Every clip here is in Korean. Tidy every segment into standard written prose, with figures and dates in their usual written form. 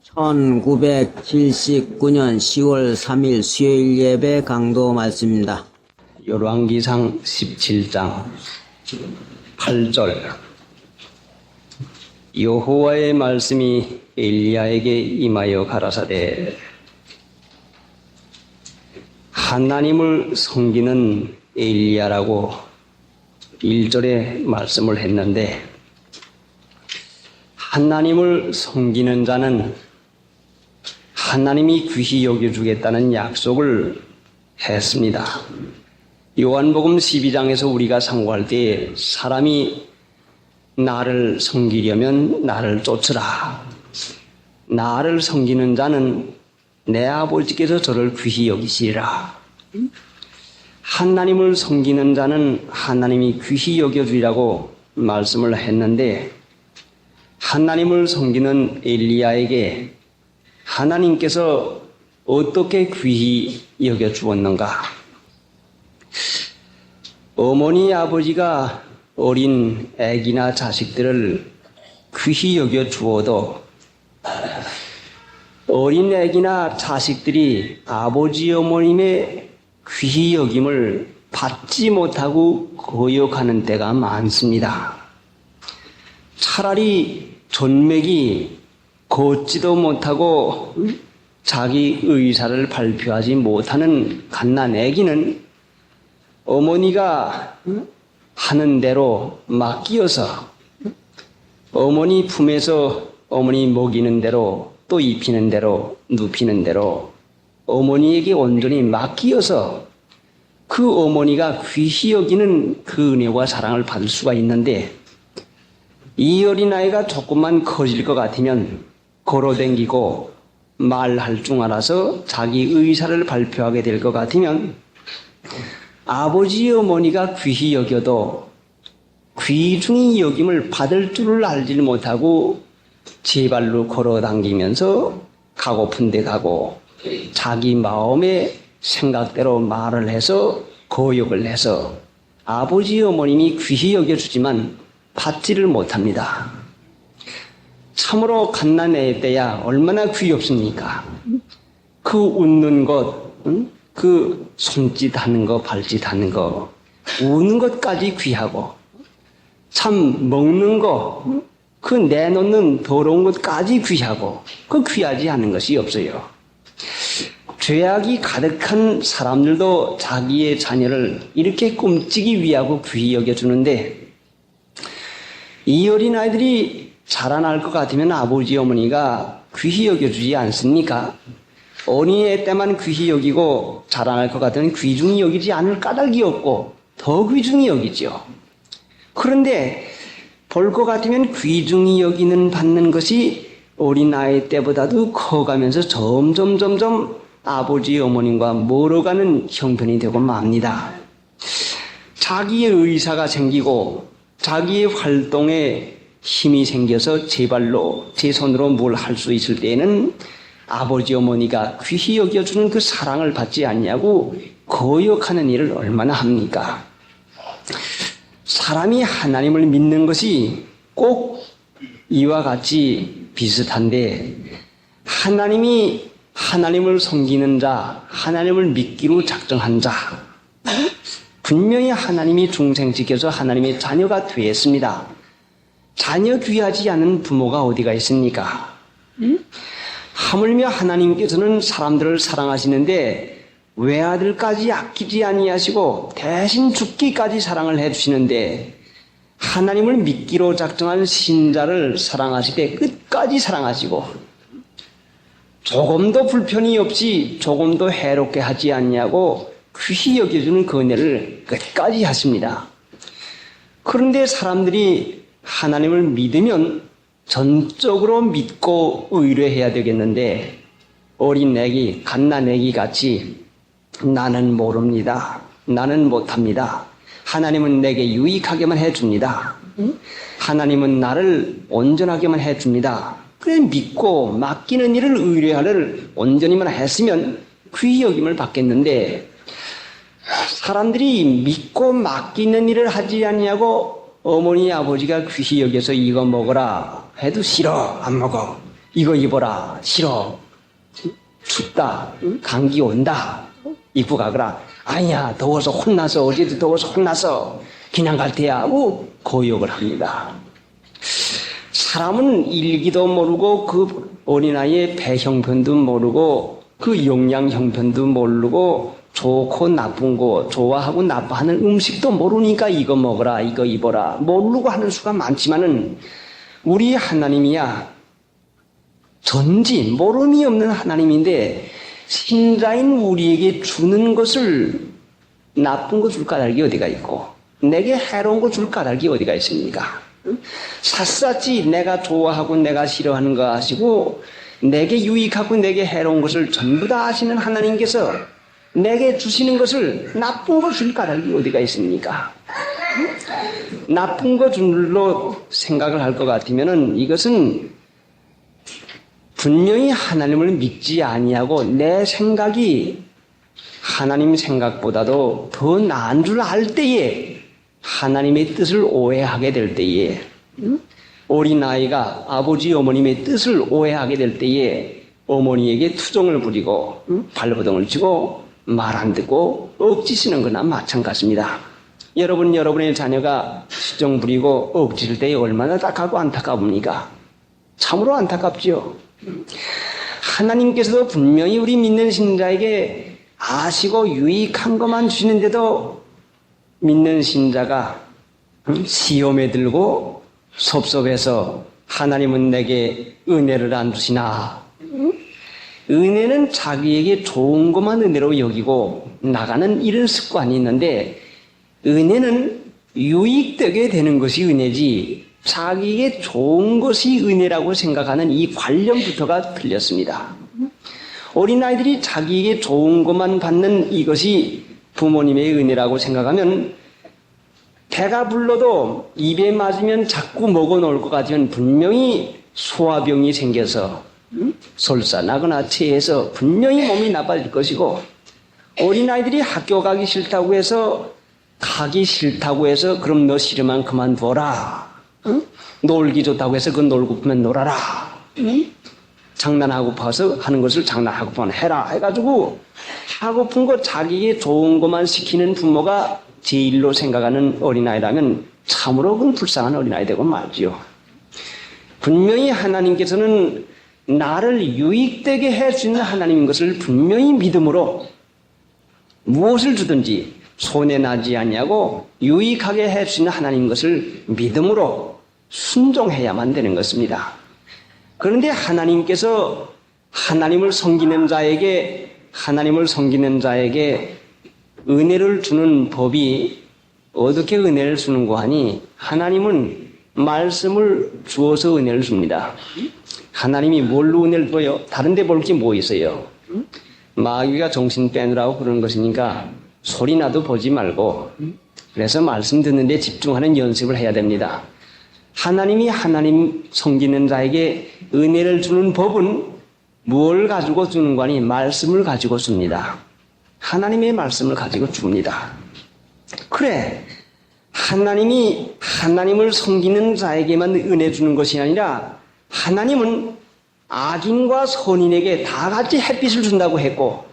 1979년 10월 3일 수요일 예배 강도 말씀입니다. 열왕기상 17장 8절. 여호와의 말씀이 엘리야에게 임하여 가라사대 하나님을 섬기는 엘리야라고 1절에 말씀을 했는데, 하나님을 섬기는 자는 하나님이 귀히 여겨주겠다는 약속을 했습니다. 요한복음 12장에서 우리가 상고할 때 사람이 나를 섬기려면 나를 쫓으라. 나를 섬기는 자는 내 아버지께서 저를 귀히 여기시리라. 하나님을 섬기는 자는 하나님이 귀히 여겨주리라고 말씀을 했는데, 하나님을 섬기는 엘리야에게 하나님께서 어떻게 귀히 여겨주었는가? 어머니 아버지가 어린 아기나 자식들을 귀히 여겨주어도 어린 아기나 자식들이 아버지 어머님의 귀히 여김을 받지 못하고 거역하는 때가 많습니다. 차라리 존맥이 걷지도 못하고 자기 의사를 발표하지 못하는 갓난 아기는 어머니가 하는 대로 맡기어서 어머니 품에서 어머니 먹이는 대로 또 입히는 대로 눕히는 대로 어머니에게 온전히 맡기어서 그 어머니가 귀히 여기는 그 은혜와 사랑을 받을 수가 있는데, 이 어린아이가 조금만 커질 것 같으면 걸어댕기고 말할 줄 알아서 자기 의사를 발표하게 될 것 같으면 아버지 어머니가 귀히 여겨도 귀중히 여김을 받을 줄을 알지 못하고 제 발로 걸어당기면서 가고픈 데 가고 자기 마음의 생각대로 말을 해서 거역을 해서 아버지 어머님이 귀히 여겨주지만 받지를 못합니다. 참으로 갓난애 때야 얼마나 귀엽습니까? 그 웃는 것, 그 손짓하는 거, 발짓하는 거, 우는 것까지 귀하고, 참 먹는 거, 그 내놓는 더러운 것까지 귀하고, 그 귀하지 않은 것이 없어요. 죄악이 가득한 사람들도 자기의 자녀를 이렇게 꿈찍이 위하고 귀히 여겨주는데, 이 어린아이들이 자라날 것 같으면 아버지 어머니가 귀히 여겨주지 않습니까? 어린애 때만 귀히 여기고 자라날 것 같으면 귀중히 여기지 않을 까닭이 없고 더 귀중히 여기죠. 그런데 볼 것 같으면 귀중히 여기는 받는 것이 어린아이 때보다도 커가면서 점점 아버지 어머님과 멀어가는 형편이 되고 맙니다. 자기의 의사가 생기고 자기의 활동에 힘이 생겨서 제 발로 제 손으로 뭘 할 수 있을 때에는 아버지 어머니가 귀히 여겨주는 그 사랑을 받지 않냐고 거역하는 일을 얼마나 합니까? 사람이 하나님을 믿는 것이 꼭 이와 같이 비슷한데, 하나님을 섬기는 자, 하나님을 믿기로 작정한 자, 분명히 하나님이 중생지켜서 하나님의 자녀가 되었습니다. 자녀 귀하지 않은 부모가 어디가 있습니까? 하물며 하나님께서는 사람들을 사랑하시는데 외아들까지 아끼지 아니하시고 대신 죽기까지 사랑을 해주시는데, 하나님을 믿기로 작정한 신자를 사랑하시되 끝까지 사랑하시고 조금도 불편이 없이 조금도 해롭게 하지 않냐고 귀히 여겨주는 그 은혜를 끝까지 하십니다. 그런데 사람들이 하나님을 믿으면 전적으로 믿고 의뢰해야 되겠는데, 어린 애기, 갓난 애기 같이 나는 모릅니다, 나는 못합니다, 하나님은 내게 유익하게만 해줍니다, 하나님은 나를 온전하게만 해줍니다, 그래 믿고 맡기는 일을 의뢰하를 온전히만 했으면 귀히 여김을 받겠는데, 사람들이 믿고 맡기는 일을 하지 않냐고 어머니 아버지가 귀히 여겨서 이거 먹어라 해도 싫어, 안 먹어. 이거 입어라. 싫어. 춥다. 감기 온다. 입고 가거라. 아니야. 더워서 혼나서 어제도 더워서 혼나서 그냥 갈 테야 하고 고역을 합니다. 사람은 일기도 모르고 그 어린아이의 배 형편도 모르고 그 영양 형편도 모르고 좋고 나쁜 거 좋아하고 나빠하는 음식도 모르니까 이거 먹어라 이거 입어라 모르고 하는 수가 많지만은 우리 하나님이야 전지 모름이 없는 하나님인데 신자인 우리에게 주는 것을 나쁜 거 줄 까닭이 어디가 있고 내게 해로운 거 줄 까닭이 어디가 있습니까? 샅샅이 내가 좋아하고 내가 싫어하는 거 아시고 내게 유익하고 내게 해로운 것을 전부 다 아시는 하나님께서 내게 주시는 것을 나쁜 거 줄 까닭이 어디가 있습니까? 나쁜 거 줄로 생각을 할 것 같으면은 이것은 분명히 하나님을 믿지 아니하고 내 생각이 하나님 생각보다도 더 나은 줄 알 때에 하나님의 뜻을 오해하게 될 때에 어린아이가 아버지 어머님의 뜻을 오해하게 될 때에 어머니에게 투정을 부리고 발버둥을 치고 말 안 듣고 억지 쓰는 거나 마찬가지입니다. 여러분의 자녀가 투정 부리고 억지를 때 얼마나 딱하고 안타깝습니까? 참으로 안타깝지요. 하나님께서도 분명히 우리 믿는 신자에게 아시고 유익한 것만 주시는데도 믿는 신자가 시험에 들고 섭섭해서 하나님은 내게 은혜를 안 주시나. 은혜는 자기에게 좋은 것만 은혜로 여기고 나가는 이런 습관이 있는데 은혜는 유익되게 되는 것이 은혜지 자기에게 좋은 것이 은혜라고 생각하는 이 관념부터가 틀렸습니다. 어린아이들이 자기에게 좋은 것만 받는 이것이 부모님의 은혜라고 생각하면 배가 불러도 입에 맞으면 자꾸 먹어 놓을 것 같으면 분명히 소화병이 생겨서 설사나거나 체해서 분명히 몸이 나빠질 것이고 어린아이들이 학교 가기 싫다고 해서 그럼 너 싫으면 그만둬라. 놀기 좋다고 해서 그 놀고프면 놀아라. 장난하고파서 하는 것을 장난하고파면 해라 해가지고 하고픈 거 자기에게 좋은 것만 시키는 부모가 제일로 생각하는 어린아이라면 참으로 그건 불쌍한 어린아이 되고 말지요. 분명히 하나님께서는 나를 유익되게 할 수 있는 하나님인 것을 분명히 믿음으로 무엇을 주든지 손해나지 않냐고 유익하게 할 수 있는 하나님인 것을 믿음으로 순종해야만 되는 것입니다. 그런데 하나님께서 하나님을 섬기는 자에게 은혜를 주는 법이 어떻게 은혜를 주는고 하니 하나님은 말씀을 주어서 은혜를 줍니다. 하나님이 뭘로 은혜를 줘요? 다른 데 볼 게 뭐 있어요? 마귀가 정신 빼느라고 그러는 것이니까 소리나도 보지 말고 그래서 말씀 듣는 데 집중하는 연습을 해야 됩니다. 하나님이 하나님 섬기는 자에게 은혜를 주는 법은 뭘 가지고 주는 거니? 말씀을 가지고 줍니다. 하나님의 말씀을 가지고 줍니다. 그래, 하나님이 하나님을 섬기는 자에게만 은혜 주는 것이 아니라 하나님은 악인과 선인에게 다 같이 햇빛을 준다고 했고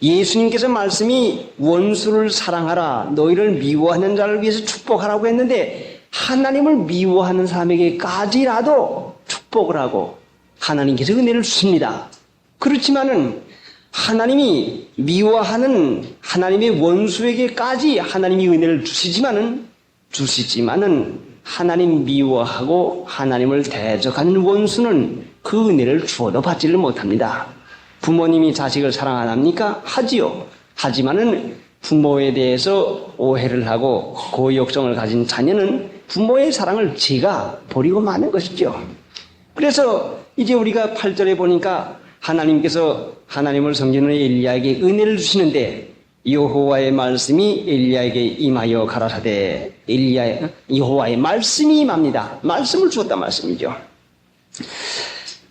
예수님께서 말씀이 원수를 사랑하라 너희를 미워하는 자를 위해서 축복하라고 했는데 하나님을 미워하는 사람에게까지라도 축복을 하고 하나님께서 은혜를 주십니다. 그렇지만은 하나님이 미워하는 하나님의 원수에게까지 하나님이 은혜를 주시지만은 하나님 미워하고 하나님을 대적하는 원수는 그 은혜를 주어도 받지를 못합니다. 부모님이 자식을 사랑 안 합니까? 하지요. 하지만은 부모에 대해서 오해를 하고 고역성을 가진 자녀는 부모의 사랑을 제가 버리고 마는 것이죠. 그래서 이제 우리가 8절에 보니까 하나님께서 하나님을 섬기는 엘리야에게 은혜를 주시는데 여호와의 말씀이 엘리야에게 임하여 가라사대 여호와의 말씀이 임합니다. 말씀을 주었단 말씀이죠.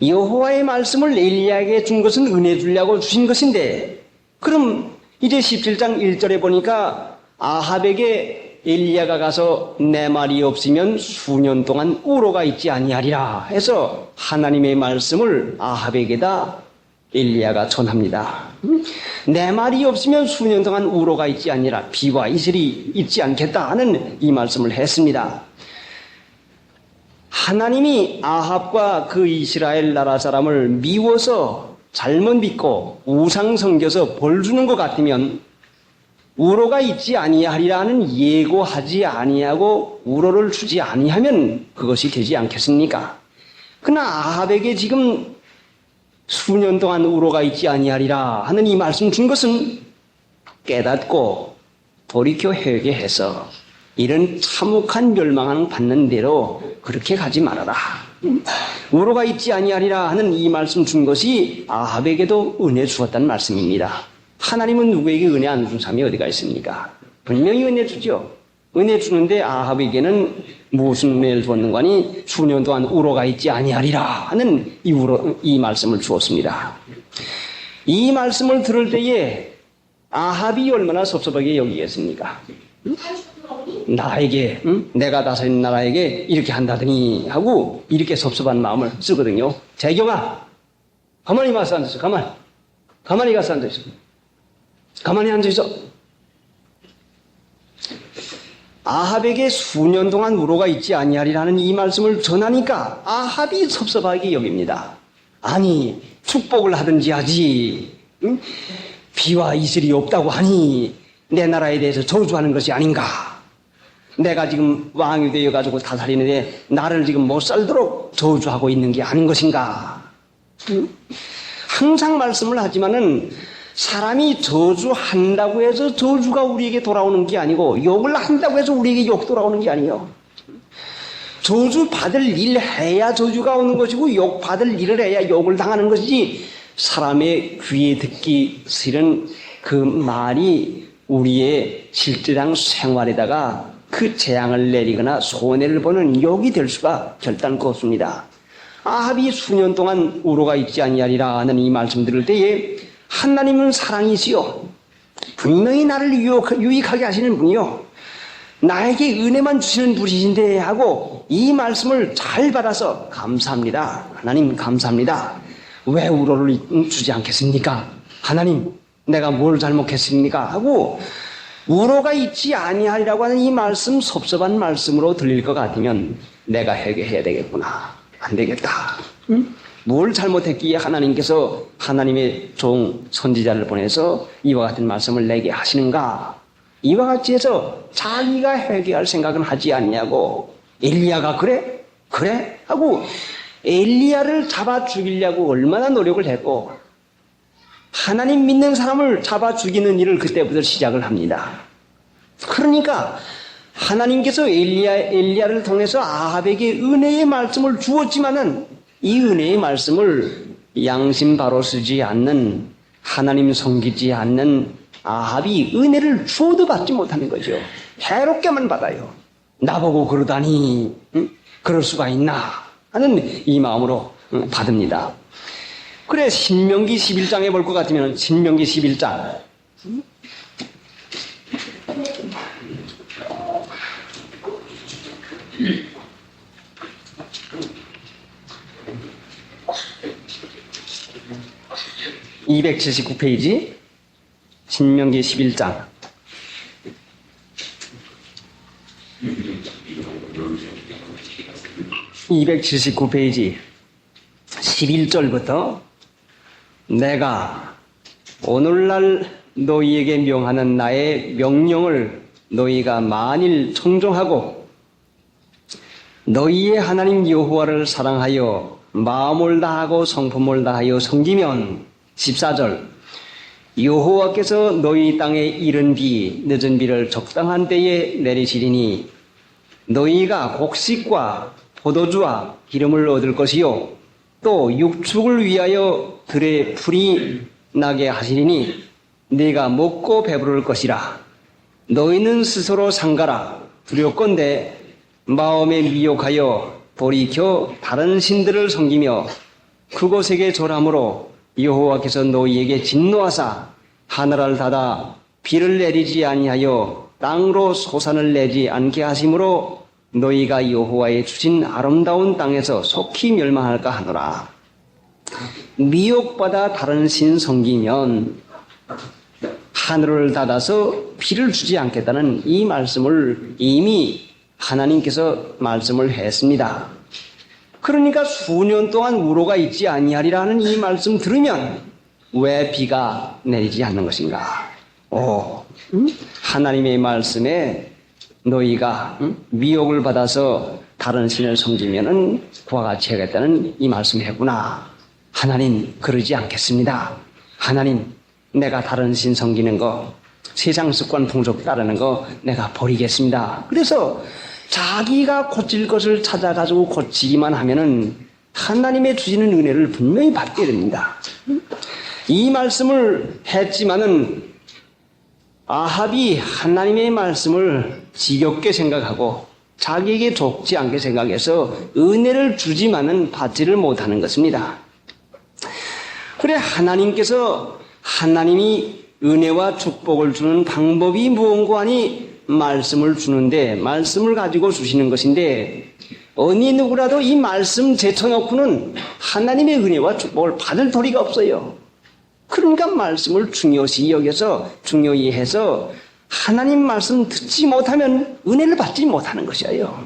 여호와의 말씀을 엘리야에게 준 것은 은혜 주려고 주신 것인데 그럼 이제 17장 1절에 보니까 아합에게 엘리야가 가서 내 말이 없으면 수년 동안 우로가 있지 아니하리라 해서 하나님의 말씀을 아합에게다 엘리야가 전합니다. 내 말이 없으면 수년 동안 우로가 있지 아니라 비와 이슬이 있지 않겠다 하는 이 말씀을 했습니다. 하나님이 아합과 그 이스라엘 나라 사람을 미워서 잘못 믿고 우상 섬겨서 벌 주는 것 같으면 우로가 있지 아니하리라는 예고하지 아니하고 우로를 주지 아니하면 그것이 되지 않겠습니까? 그러나 아합에게 지금 수년 동안 우로가 있지 아니하리라 하는 이 말씀 준 것은 깨닫고 돌이켜 회개해서 이런 참혹한 멸망을 받는 대로 그렇게 가지 말아라. 우로가 있지 아니하리라 하는 이 말씀 준 것이 아합에게도 은혜 주었다는 말씀입니다. 하나님은 누구에게 은혜 안 준 사람이 어디가 있습니까? 분명히 은혜 주죠. 은혜 주는데 아합에게는 무슨 은혜를 주었는가 하니 수년 동안 우로가 있지 아니하리라 하는 이 말씀을 주었습니다. 이 말씀을 들을 때에 아합이 얼마나 섭섭하게 여기겠습니까? 나에게 내가 다스린 나라에게 이렇게 한다더니 하고 이렇게 섭섭한 마음을 쓰거든요. 재경아 가만히 가서 앉아있어. 가만히 가서 앉아있어. 가만히 앉아있어. 아합에게 수년 동안 우로가 있지 아니하리라는 이 말씀을 전하니까 아합이 섭섭하게 여깁니다. 아니 축복을 하든지 하지 비와 이슬이 없다고 하니 내 나라에 대해서 저주하는 것이 아닌가. 내가 지금 왕이 되어가지고 다스리는데 나를 지금 못 살도록 저주하고 있는 게 아닌 것인가. 항상 말씀을 하지만은 사람이 저주한다고 해서 저주가 우리에게 돌아오는 게 아니고 욕을 한다고 해서 우리에게 욕 돌아오는 게 아니에요. 저주 받을 일 해야 저주가 오는 것이고 욕 받을 일을 해야 욕을 당하는 것이지 사람의 귀에 듣기 싫은 그 말이 우리의 실제랑 생활에다가 그 재앙을 내리거나 손해를 보는 욕이 될 수가 결단코 없습니다. 아합이 수년 동안 우로가 있지 아니하리라 하는 이 말씀 들을 때에 하나님은 사랑이시요 분명히 나를 유익하게 하시는 분이요 나에게 은혜만 주시는 분이신데 하고 이 말씀을 잘 받아서 감사합니다. 하나님 감사합니다. 왜 우로를 주지 않겠습니까? 하나님 내가 뭘 잘못했습니까? 하고 우로가 있지 아니하리라고 하는 이 말씀 섭섭한 말씀으로 들릴 것 같으면 내가 회개해야 되겠구나. 안 되겠다. 뭘 잘못했기에 하나님께서 하나님의 종 선지자를 보내서 이와 같은 말씀을 내게 하시는가? 이와 같이 해서 자기가 회개할 생각은 하지 아니하고 엘리야가 그래? 하고 엘리야를 잡아 죽이려고 얼마나 노력을 했고 하나님 믿는 사람을 잡아 죽이는 일을 그때부터 시작을 합니다. 그러니까 하나님께서 엘리야를 통해서 아합에게 은혜의 말씀을 주었지만은 이 은혜의 말씀을 양심 바로 쓰지 않는 하나님 섬기지 않는 아합이 은혜를 주어도 받지 못하는 거죠. 해롭게만 받아요. 나보고 그러다니 그럴 수가 있나 하는 이 마음으로 받습니다. 그래 신명기 11장에 볼 것 같으면 신명기 11장 279페이지 신명기 11장 279페이지 11절부터 내가 오늘날 너희에게 명하는 나의 명령을 너희가 만일 청종하고 너희의 하나님 여호와를 사랑하여 마음을 다하고 성품을 다하여 섬기면 14절 여호와께서 너희 땅에 이른 비 늦은 비를 적당한 때에 내리시리니 너희가 곡식과 포도주와 기름을 얻을 것이요 또 육축을 위하여 들에 풀이 나게 하시리니 네가 먹고 배부를 것이라. 너희는 스스로 상가라. 두렵건대 마음에 미혹하여 돌이켜 다른 신들을 섬기며 그곳에게 절함으로 여호와께서 너희에게 진노하사 하늘을 닫아 비를 내리지 아니하여 땅으로 소산을 내지 않게 하심으로 너희가 여호와의 주신 아름다운 땅에서 속히 멸망할까 하노라. 미혹받아 다른 신 섬기면 하늘을 닫아서 비를 주지 않겠다는 이 말씀을 이미 하나님께서 말씀을 했습니다. 그러니까 수년 동안 우로가 있지 아니하리라는 이 말씀 들으면 왜 비가 내리지 않는 것인가? 하나님의 말씀에 너희가 미혹을 받아서 다른 신을 섬기면은 그와 같이 하겠다는 이 말씀이구나. 하나님 그러지 않겠습니다. 하나님 내가 다른 신 섬기는 거, 세상 습관 풍속 따르는 거 내가 버리겠습니다. 그래서 자기가 고칠 것을 찾아가지고 고치기만 하면은 하나님의 주시는 은혜를 분명히 받게 됩니다. 이 말씀을 했지만은 아합이 하나님의 말씀을 지겹게 생각하고 자기에게 좋지 않게 생각해서 은혜를 주지만은 받지를 못하는 것입니다. 그래 하나님께서 하나님이 은혜와 축복을 주는 방법이 무언고 하니 말씀을 주는데 말씀을 가지고 주시는 것인데 어느 누구라도 이 말씀 제쳐놓고는 하나님의 은혜와 축복을 받을 도리가 없어요. 그러니까 말씀을 중요시 여겨서 중요히 해서 하나님 말씀 듣지 못하면 은혜를 받지 못하는 것이에요.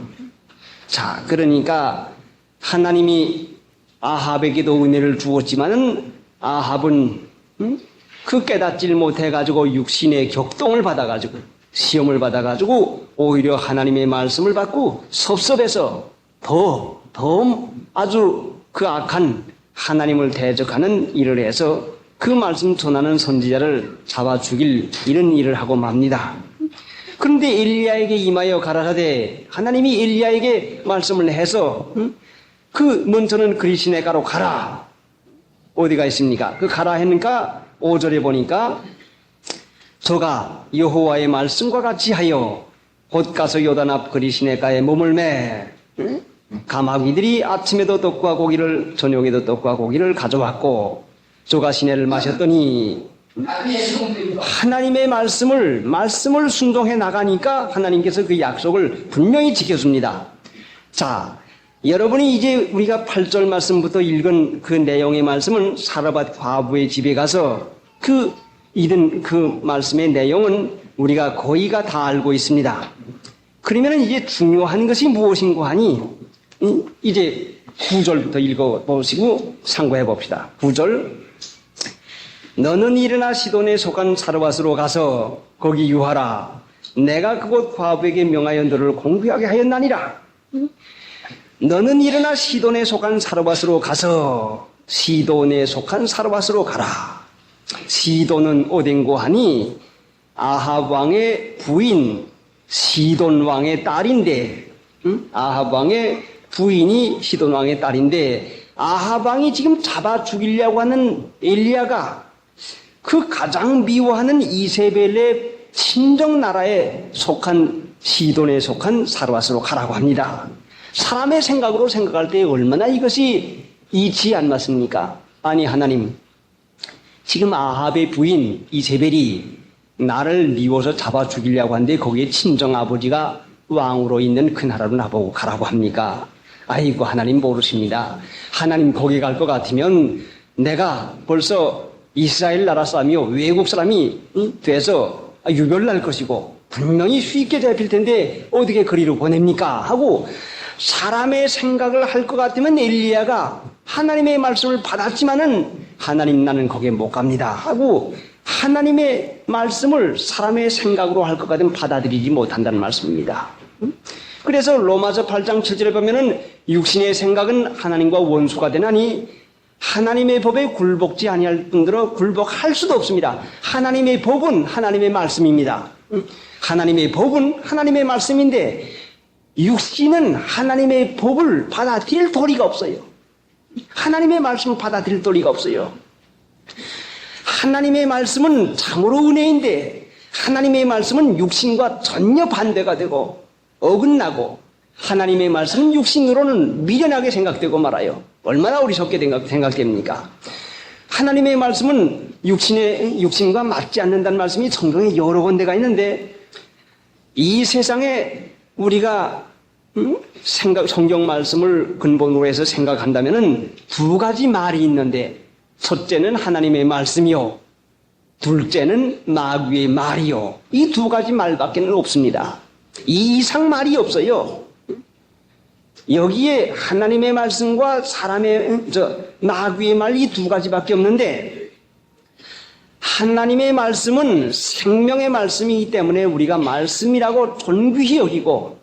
자, 그러니까 하나님이 아합에게도 은혜를 주었지만은 아합은 그 깨닫지를 못해가지고 육신의 격동을 받아가지고 시험을 받아가지고 오히려 하나님의 말씀을 받고 섭섭해서 더 아주 그 악한 하나님을 대적하는 일을 해서 그 말씀 전하는 선지자를 잡아 죽일 이런 일을 하고 맙니다. 그런데 엘리야에게 임하여 가라사대 하나님이 엘리야에게 말씀을 해서 그 먼저는 그리시네가로 가라. 어디가 있습니까? 그 가라 했으니까 5절에 보니까 저가 여호와의 말씀과 같이 하여 곧 가서 요단 앞 그리시네가에 몸을 매 가마귀들이 아침에도 떡과 고기를 저녁에도 떡과 고기를 가져왔고 저가 시내를 마셨더니 하나님의 말씀을 순종해 나가니까 하나님께서 그 약속을 분명히 지켜줍니다. 자, 여러분이 이제 우리가 8절 말씀부터 읽은 그 내용의 말씀은 사르밧 과부의 집에 가서 읽은 그 말씀의 내용은 우리가 거의가 다 알고 있습니다. 그러면 이제 중요한 것이 무엇인고 하니 이제 9절부터 읽어보시고 상고해 봅시다. 9절 너는 일어나 시돈에 속한 사르밧으로 가서 거기 유하라. 내가 그곳 과부에게 명하여 너를 공부하게 하였나니라. 너는 일어나 시돈에 속한 사르밧으로 가서 시돈에 속한 사르밧으로 가라. 시돈은 어딘고 하니 아합 왕의 부인 시돈 왕의 딸인데 아합 왕의 부인이 시돈 왕의 딸인데 아합 왕이 지금 잡아 죽이려고 하는 엘리야가 그 가장 미워하는 이세벨의 친정 나라에 속한 시돈에 속한 사르밧으로 가라고 합니다. 사람의 생각으로 생각할 때 얼마나 이것이 이치 안 맞습니까? 아니 하나님 지금 아합의 부인 이세벨이 나를 미워서 잡아 죽이려고 하는데 거기에 친정 아버지가 왕으로 있는 그 나라로 나보고 가라고 합니까? 아이고 하나님 모르십니다. 하나님 거기 갈 것 같으면 내가 벌써 이스라엘 나라 사람이요 외국 사람이 돼서 유별날 것이고 분명히 쉽게 잡힐 텐데 어떻게 그리로 보냅니까? 하고 사람의 생각을 할 것 같으면 엘리야가 하나님의 말씀을 받았지만은 하나님 나는 거기에 못 갑니다 하고 하나님의 말씀을 사람의 생각으로 할 것 같으면 받아들이지 못한다는 말씀입니다. 그래서 로마서 8장 7절에 보면은 육신의 생각은 하나님과 원수가 되나니 하나님의 법에 굴복지 아니할 뿐더러 굴복할 수도 없습니다. 하나님의 법은 하나님의 말씀입니다. 하나님의 법은 하나님의 말씀인데 육신은 하나님의 법을 받아들일 도리가 없어요. 하나님의 말씀을 받아들일 도리가 없어요. 하나님의 말씀은 참으로 은혜인데 하나님의 말씀은 육신과 전혀 반대가 되고 어긋나고 하나님의 말씀은 육신으로는 미련하게 생각되고 말아요. 얼마나 어리석게 생각됩니까? 하나님의 말씀은 육신과 맞지 않는다는 말씀이 성경에 여러 군데가 있는데 이 세상에 우리가 성경 말씀을 근본으로 해서 생각한다면은 두 가지 말이 있는데, 첫째는 하나님의 말씀이요, 둘째는 마귀의 말이요. 이 두 가지 말밖에 없습니다. 이 이상 말이 없어요. 여기에 하나님의 말씀과 마귀의 말, 이 두 가지밖에 없는데, 하나님의 말씀은 생명의 말씀이기 때문에 우리가 말씀이라고 존귀히 여기고,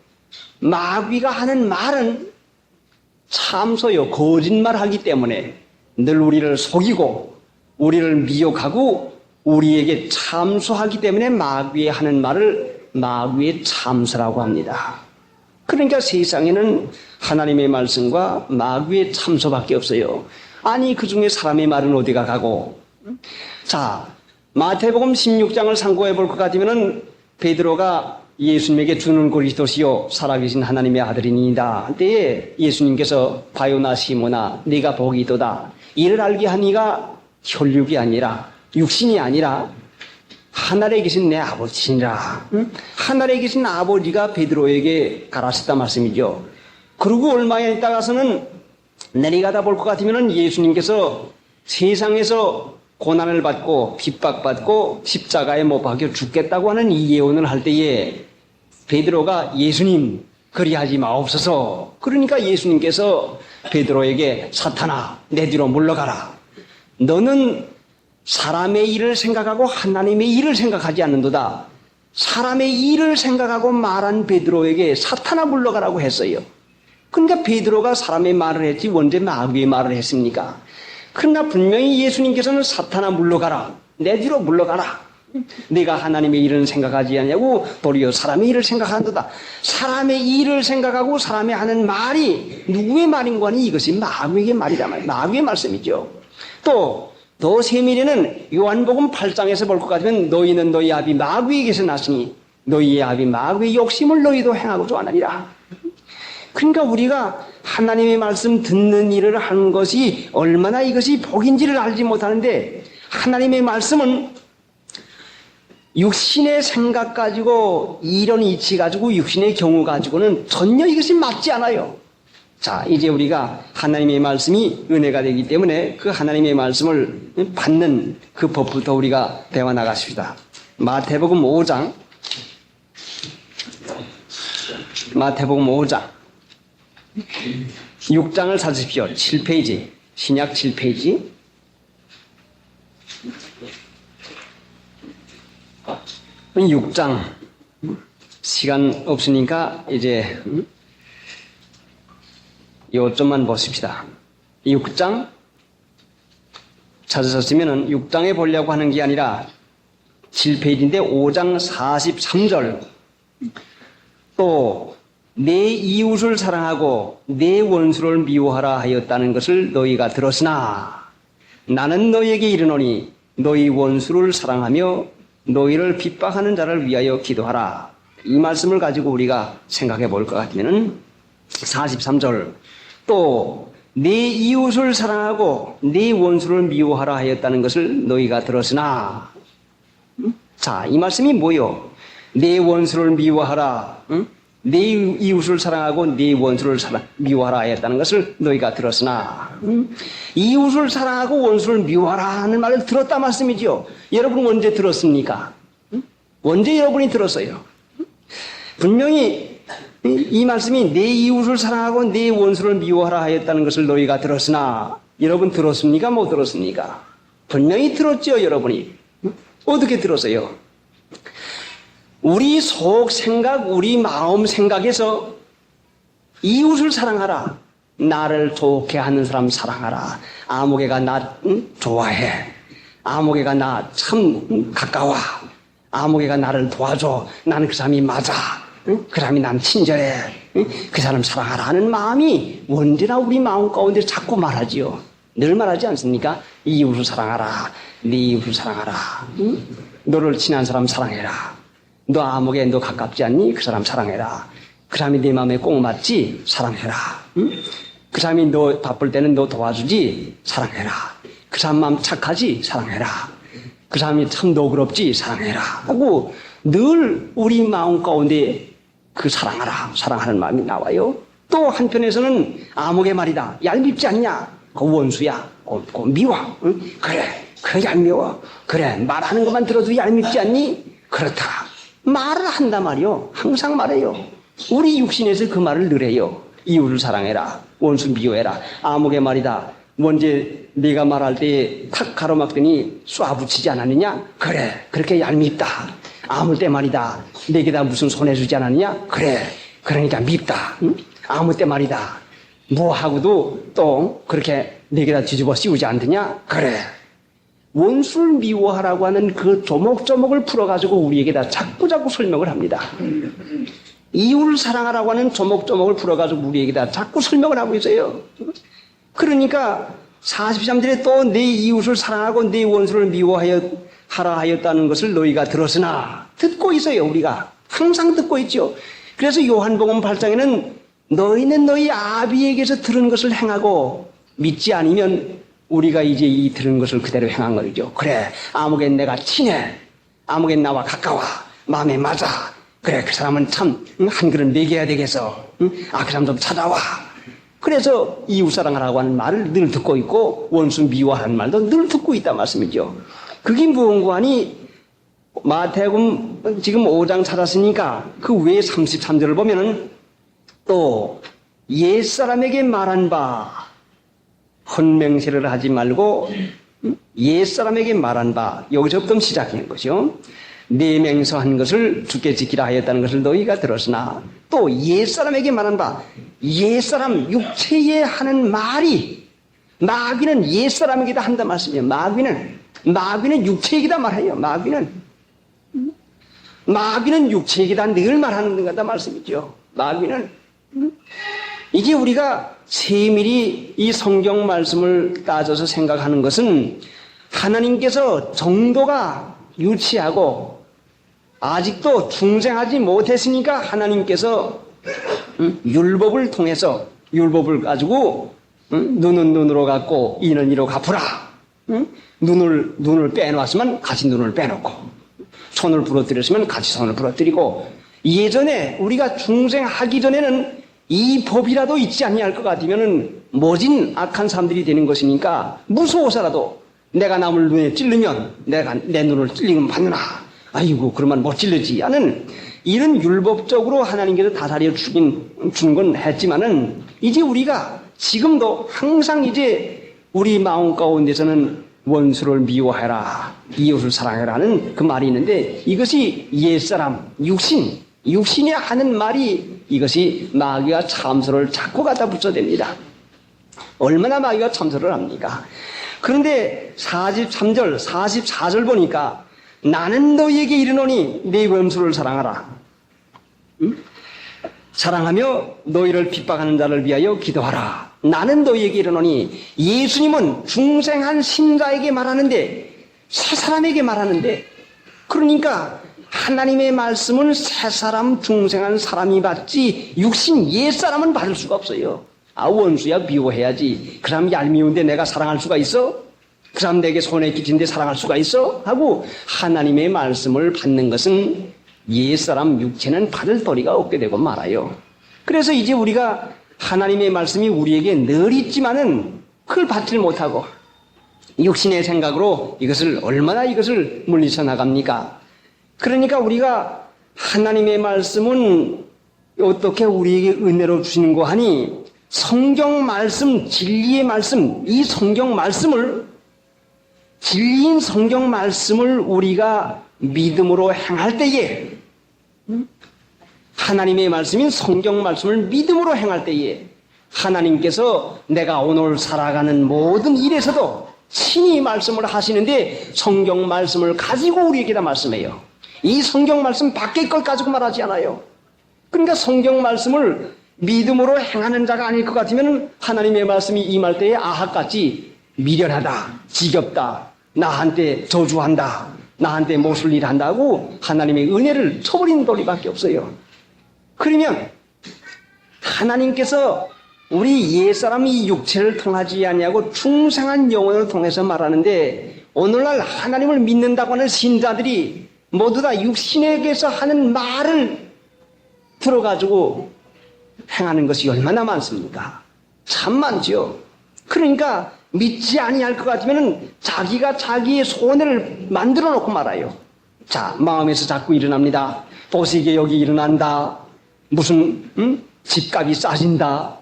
마귀가 하는 말은 참소요, 거짓말하기 때문에 늘 우리를 속이고 우리를 미혹하고 우리에게 참소하기 때문에 마귀의 하는 말을 마귀의 참소라고 합니다. 그러니까 세상에는 하나님의 말씀과 마귀의 참소밖에 없어요. 아니, 그 중에 사람의 말은 어디가 가고. 자, 마태복음 16장을 상고해 볼 것 같으면은 베드로가 예수님에게 주는 그리스도시요 살아계신 하나님의 아들이니이다 때에 예수님께서 바요나 시모나 네가 복이 있도다. 이를 알게 하니가 혈육이 아니라 육신이 아니라 하늘에 계신 내 아버지니라. 하늘에 계신 아버지가 베드로에게 가라셨다 말씀이죠. 그리고 얼마 있다가서는 내려가다 볼 것 같으면 예수님께서 세상에서 고난을 받고 핍박받고 십자가에 못 박혀 죽겠다고 하는 이 예언을 할 때에 베드로가 예수님 그리하지 마옵소서. 그러니까 예수님께서 베드로에게 사탄아 내 뒤로 물러가라. 너는 사람의 일을 생각하고 하나님의 일을 생각하지 않는도다. 사람의 일을 생각하고 말한 베드로에게 사탄아 물러가라고 했어요. 그러니까 베드로가 사람의 말을 했지 언제 마귀의 말을 했습니까? 그러나 분명히 예수님께서는 사탄아 물러가라. 내 뒤로 물러가라. 네가 하나님의 일은 생각하지 않냐고 도리어 사람의 일을 생각한다. 사람의 일을 생각하고 사람이 하는 말이 누구의 말인 거니? 이것이 마귀의 말이다. 마귀의 말씀이죠. 또 더 세밀히는 요한복음 8장에서 볼 것 같으면 너희는 너희 아비 마귀에게서 났으니 너희의 아비 마귀의 욕심을 너희도 행하고 좋아하느니라. 그러니까 우리가 하나님의 말씀 듣는 일을 하는 것이 얼마나 이것이 복인지를 알지 못하는데, 하나님의 말씀은 육신의 생각 가지고 이런 이치 가지고 육신의 경우 가지고는 전혀 이것이 맞지 않아요. 자, 이제 우리가 하나님의 말씀이 은혜가 되기 때문에 그 하나님의 말씀을 받는 그 법부터 우리가 배워 나가십시다. 마태복음 5장 6장을 찾으십시오. 7페이지, 신약 7페이지. 6장. 시간 없으니까 이제 요점만 보십시다. 6장 찾으셨으면 6장에 보려고 하는 게 아니라 7페이지인데 5장 43절. 또 내 이웃을 사랑하고 내 원수를 미워하라 하였다는 것을 너희가 들었으나 나는 너희에게 이르노니 너희 원수를 사랑하며 너희를 핍박하는 자를 위하여 기도하라. 이 말씀을 가지고 우리가 생각해 볼 것 같으면 43절. 또 내 이웃을 사랑하고 내 원수를 미워하라 하였다는 것을 너희가 들었으나. 자, 이 말씀이 뭐요? 내 원수를 미워하라. 내 이웃을 사랑하고 내 원수를 미워하라 하였다는 것을 너희가 들었으나. 이웃을 사랑하고 원수를 미워하라 하는 말을 들었다 말씀이죠. 여러분 언제 들었습니까? 언제 여러분이 들었어요? 분명히 이 말씀이 내 이웃을 사랑하고 내 원수를 미워하라 하였다는 것을 너희가 들었으나, 여러분 들었습니까? 못 들었습니까? 분명히 들었죠, 여러분이. 어떻게 들었어요? 우리 속 생각, 우리 마음 생각에서 이웃을 사랑하라. 나를 좋게 하는 사람 사랑하라. 아무개가 나 좋아해. 아무개가 나 참 가까워. 아무개가 나를 도와줘. 나는 그 사람이 맞아. 그 사람이 난 친절해. 그 사람 사랑하라 하는 마음이 언제나 우리 마음 가운데 자꾸 말하지요. 늘 말하지 않습니까? 이웃을 사랑하라. 네 이웃을 사랑하라. 너를 친한 사람 사랑해라. 너 아무개 너 가깝지 않니? 그 사람 사랑해라. 그 사람이 네 마음에 꼭 맞지? 사랑해라. 그 사람이 너 바쁠 때는 너 도와주지? 사랑해라. 그 사람 마음 착하지? 사랑해라. 그 사람이 참 너그럽지? 사랑해라. 하고 늘 우리 마음 가운데 그 사랑하라, 사랑하는 마음이 나와요. 또 한편에서는 암흑의 말이다. 얄밉지 않냐? 그 원수야. 그 미워. 응? 그래 얄미워. 그래, 말하는 것만 들어도 얄밉지 않니? 그렇다. 말을 한단 말이요. 항상 말해요. 우리 육신에서 그 말을 늘 해요. 이웃을 사랑해라. 원수 미워해라. 암흑의 말이다. 먼제 네가 말할 때 탁 가로막더니 쏴붙이지 않았느냐? 그래, 그렇게 얄밉다. 아무 때 말이다. 내게다 무슨 손해주지 않았느냐? 그래, 그러니까 밉다. 응? 아무 때 말이다. 뭐하고도 또 그렇게 내게다 뒤집어 씌우지 않느냐? 그래. 원수를 미워하라고 하는 그 조목조목을 풀어가지고 우리에게다 자꾸자꾸 설명을 합니다. 이웃을 사랑하라고 하는 조목조목을 풀어가지고 우리에게다 자꾸 설명을 하고 있어요. 그러니까 43절에 또 내 이웃을 사랑하고 내 원수를 미워하여 하라 하였다는 것을 너희가 들었으나 듣고 있어요. 우리가 항상 듣고 있죠. 그래서 요한복음 8장에는 너희는 너희 아비에게서 들은 것을 행하고 믿지 않으면 우리가 이제 이 들은 것을 그대로 행한 거죠. 그래, 아무겐 내가 친해. 아무겐 나와 가까워. 마음에 맞아. 그래, 그 사람은 참 한 그릇 먹여야 되겠어. 그 사람 좀 찾아와. 그래서 이웃사랑하라고 하는 말을 늘 듣고 있고 원수 미워하는 말도 늘 듣고 있단 말씀이죠. 그게 무언가 하니 마태복음 지금 5장 찾았으니까 그 외 33절을 보면은 또 옛사람에게 말한 바 헌맹세를 하지 말고 옛사람에게 말한 바 여기서부터 시작하는 거죠. 내 맹서한 것을 주께 지키라 하였다는 것을 너희가 들었으나 또 옛사람에게 말한 바 옛사람 육체에 하는 말이 마귀는 옛사람에게다 한다 말씀이에요. 마귀는 육체에게다 말해요. 마귀는 육체에게다 늘 말하는 거다 말씀이죠. 마귀는 이게 우리가 세밀히 이 성경 말씀을 따져서 생각하는 것은 하나님께서 정도가 유치하고 아직도 중생하지 못했으니까 하나님께서 율법을 통해서 율법을 가지고 눈은 눈으로 갚고 이는 이로 갚으라. 눈을 빼놓았으면 같이 눈을 빼놓고 손을 부러뜨렸으면 같이 손을 부러뜨리고 예전에 우리가 중생하기 전에는 이 법이라도 있지 아니할 것 같으면은 모진 악한 사람들이 되는 것이니까 무서워서라도 내가 남을 눈에 찔르면 내가 내 눈을 찔리면 받느나 아이고 그러면 못 찔르지 하는 이런 율법적으로 하나님께서 다스려 주는 건 했지만은 이제 우리가 지금도 항상 이제 우리 마음 가운데서는 원수를 미워해라 이웃을 사랑해라는 그 말이 있는데 이것이 옛사람 육신이 하는 말이 이것이 마귀가 참소를 자꾸 갖다 붙여댑니다. 얼마나 마귀가 참소를 합니까? 그런데 43절, 44절 보니까 나는 너희에게 이르노니 내 원수를 사랑하라. 사랑하며 너희를 핍박하는 자를 위하여 기도하라. 나는 너희에게 이르노니 예수님은 중생한 신자에게 말하는데 새 사람에게 말하는데 그러니까 하나님의 말씀은 새 사람 중생한 사람이 받지 육신 옛 사람은 받을 수가 없어요. 원수야 미워해야지. 그 사람 얄미운데 내가 사랑할 수가 있어? 그 사람 내게 손에 끼친데 사랑할 수가 있어? 하고 하나님의 말씀을 받는 것은 옛사람 육체는 받을 도리가 없게 되고 말아요. 그래서 이제 우리가 하나님의 말씀이 우리에게 늘 있지만은 그걸 받지 못하고 육신의 생각으로 얼마나 이것을 물리쳐 나갑니까? 그러니까 우리가 하나님의 말씀은 어떻게 우리에게 은혜로 주시는 거 하니 성경 말씀, 진리의 말씀, 이 성경 말씀을 진리인 성경 말씀을 우리가 믿음으로 행할 때에 하나님의 말씀인 성경 말씀을 믿음으로 행할 때에 하나님께서 내가 오늘 살아가는 모든 일에서도 친히 말씀을 하시는데 성경 말씀을 가지고 우리에게다 말씀해요. 이 성경 말씀 밖의 걸 가지고 말하지 않아요. 그러니까 성경 말씀을 믿음으로 행하는 자가 아닐 것 같으면 하나님의 말씀이 임할 때에 아합같이 미련하다, 지겹다, 나한테 저주한다, 나한테 못쓸 일 한다고 하나님의 은혜를 쳐버리는 도리밖에 없어요. 그러면 하나님께서 우리 옛사람이 육체를 통하지 아니하고 중생한 영혼을 통해서 말하는데 오늘날 하나님을 믿는다고 하는 신자들이 모두 다 육신에게서 하는 말을 들어가지고 행하는 것이 얼마나 많습니까? 참 많죠. 그러니까 믿지 아니할 것 같으면 자기가 자기의 손해를 만들어 놓고 말아요. 자, 마음에서 자꾸 일어납니다. 보시기에 여기 일어난다. 무슨 집값이 싸진다.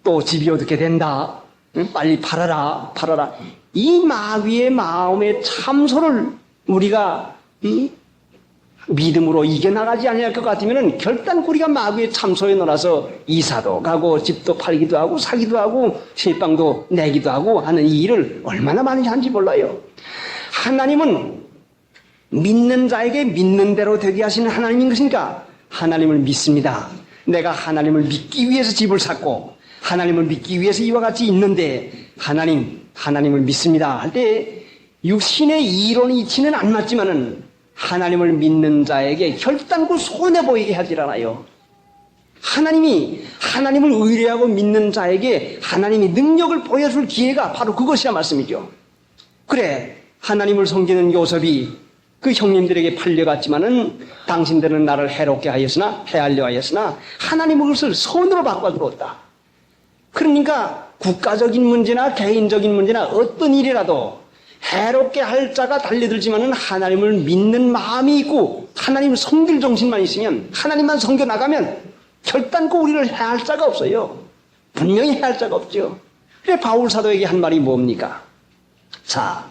또 집이 어떻게 된다. 빨리 팔아라. 이 마귀의 마음의 참소를 우리가 믿음으로 이겨나가지 아니할 것 같으면 결단코 우리가 마귀의 참소에 놀아서 이사도 가고 집도 팔기도 하고 사기도 하고 세방도 내기도 하고 하는 이 일을 얼마나 많이 하는지 몰라요. 하나님은 믿는 자에게 믿는 대로 되게 하시는 하나님인 것이니까 하나님을 믿습니다. 내가 하나님을 믿기 위해서 집을 샀고 하나님을 믿기 위해서 이와 같이 있는데 하나님을 믿습니다 할 때 육신의 이론의 이치는 안 맞지만은 하나님을 믿는 자에게 결단코 손해보이게 하질 않아요. 하나님을 의뢰하고 믿는 자에게 하나님이 능력을 보여줄 기회가 바로 그것이야 말씀이죠. 그래, 하나님을 섬기는 요셉이 그 형님들에게 팔려갔지만은 당신들은 나를 해롭게 하였으나 해하려 하였으나 하나님의 것을 선으로 바꿔주었다. 그러니까 국가적인 문제나 개인적인 문제나 어떤 일이라도 해롭게 할 자가 달려들지만은 하나님을 믿는 마음이 있고 하나님을 섬길 정신만 있으면 하나님만 섬겨 나가면 결단코 우리를 해할 자가 없어요. 분명히 해할 자가 없죠. 그래 바울 사도에게 한 말이 뭡니까? 자,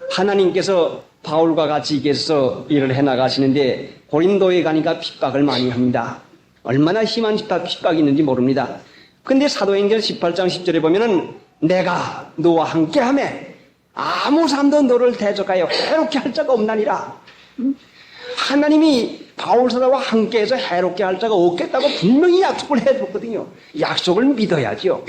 하나님께서 바울과 같이 계셔서 일을 해나가시는데 고린도에 가니까 핍박을 많이 합니다. 얼마나 심한 핍박이 있는지 모릅니다. 근데 사도행전 18장 10절에 보면은 내가 너와 함께하매 아무 사람도 너를 대적하여 해롭게 할 자가 없나니라. 하나님이 바울 사도와 함께해서 해롭게 할 자가 없겠다고 분명히 약속을 해줬거든요. 약속을 믿어야죠.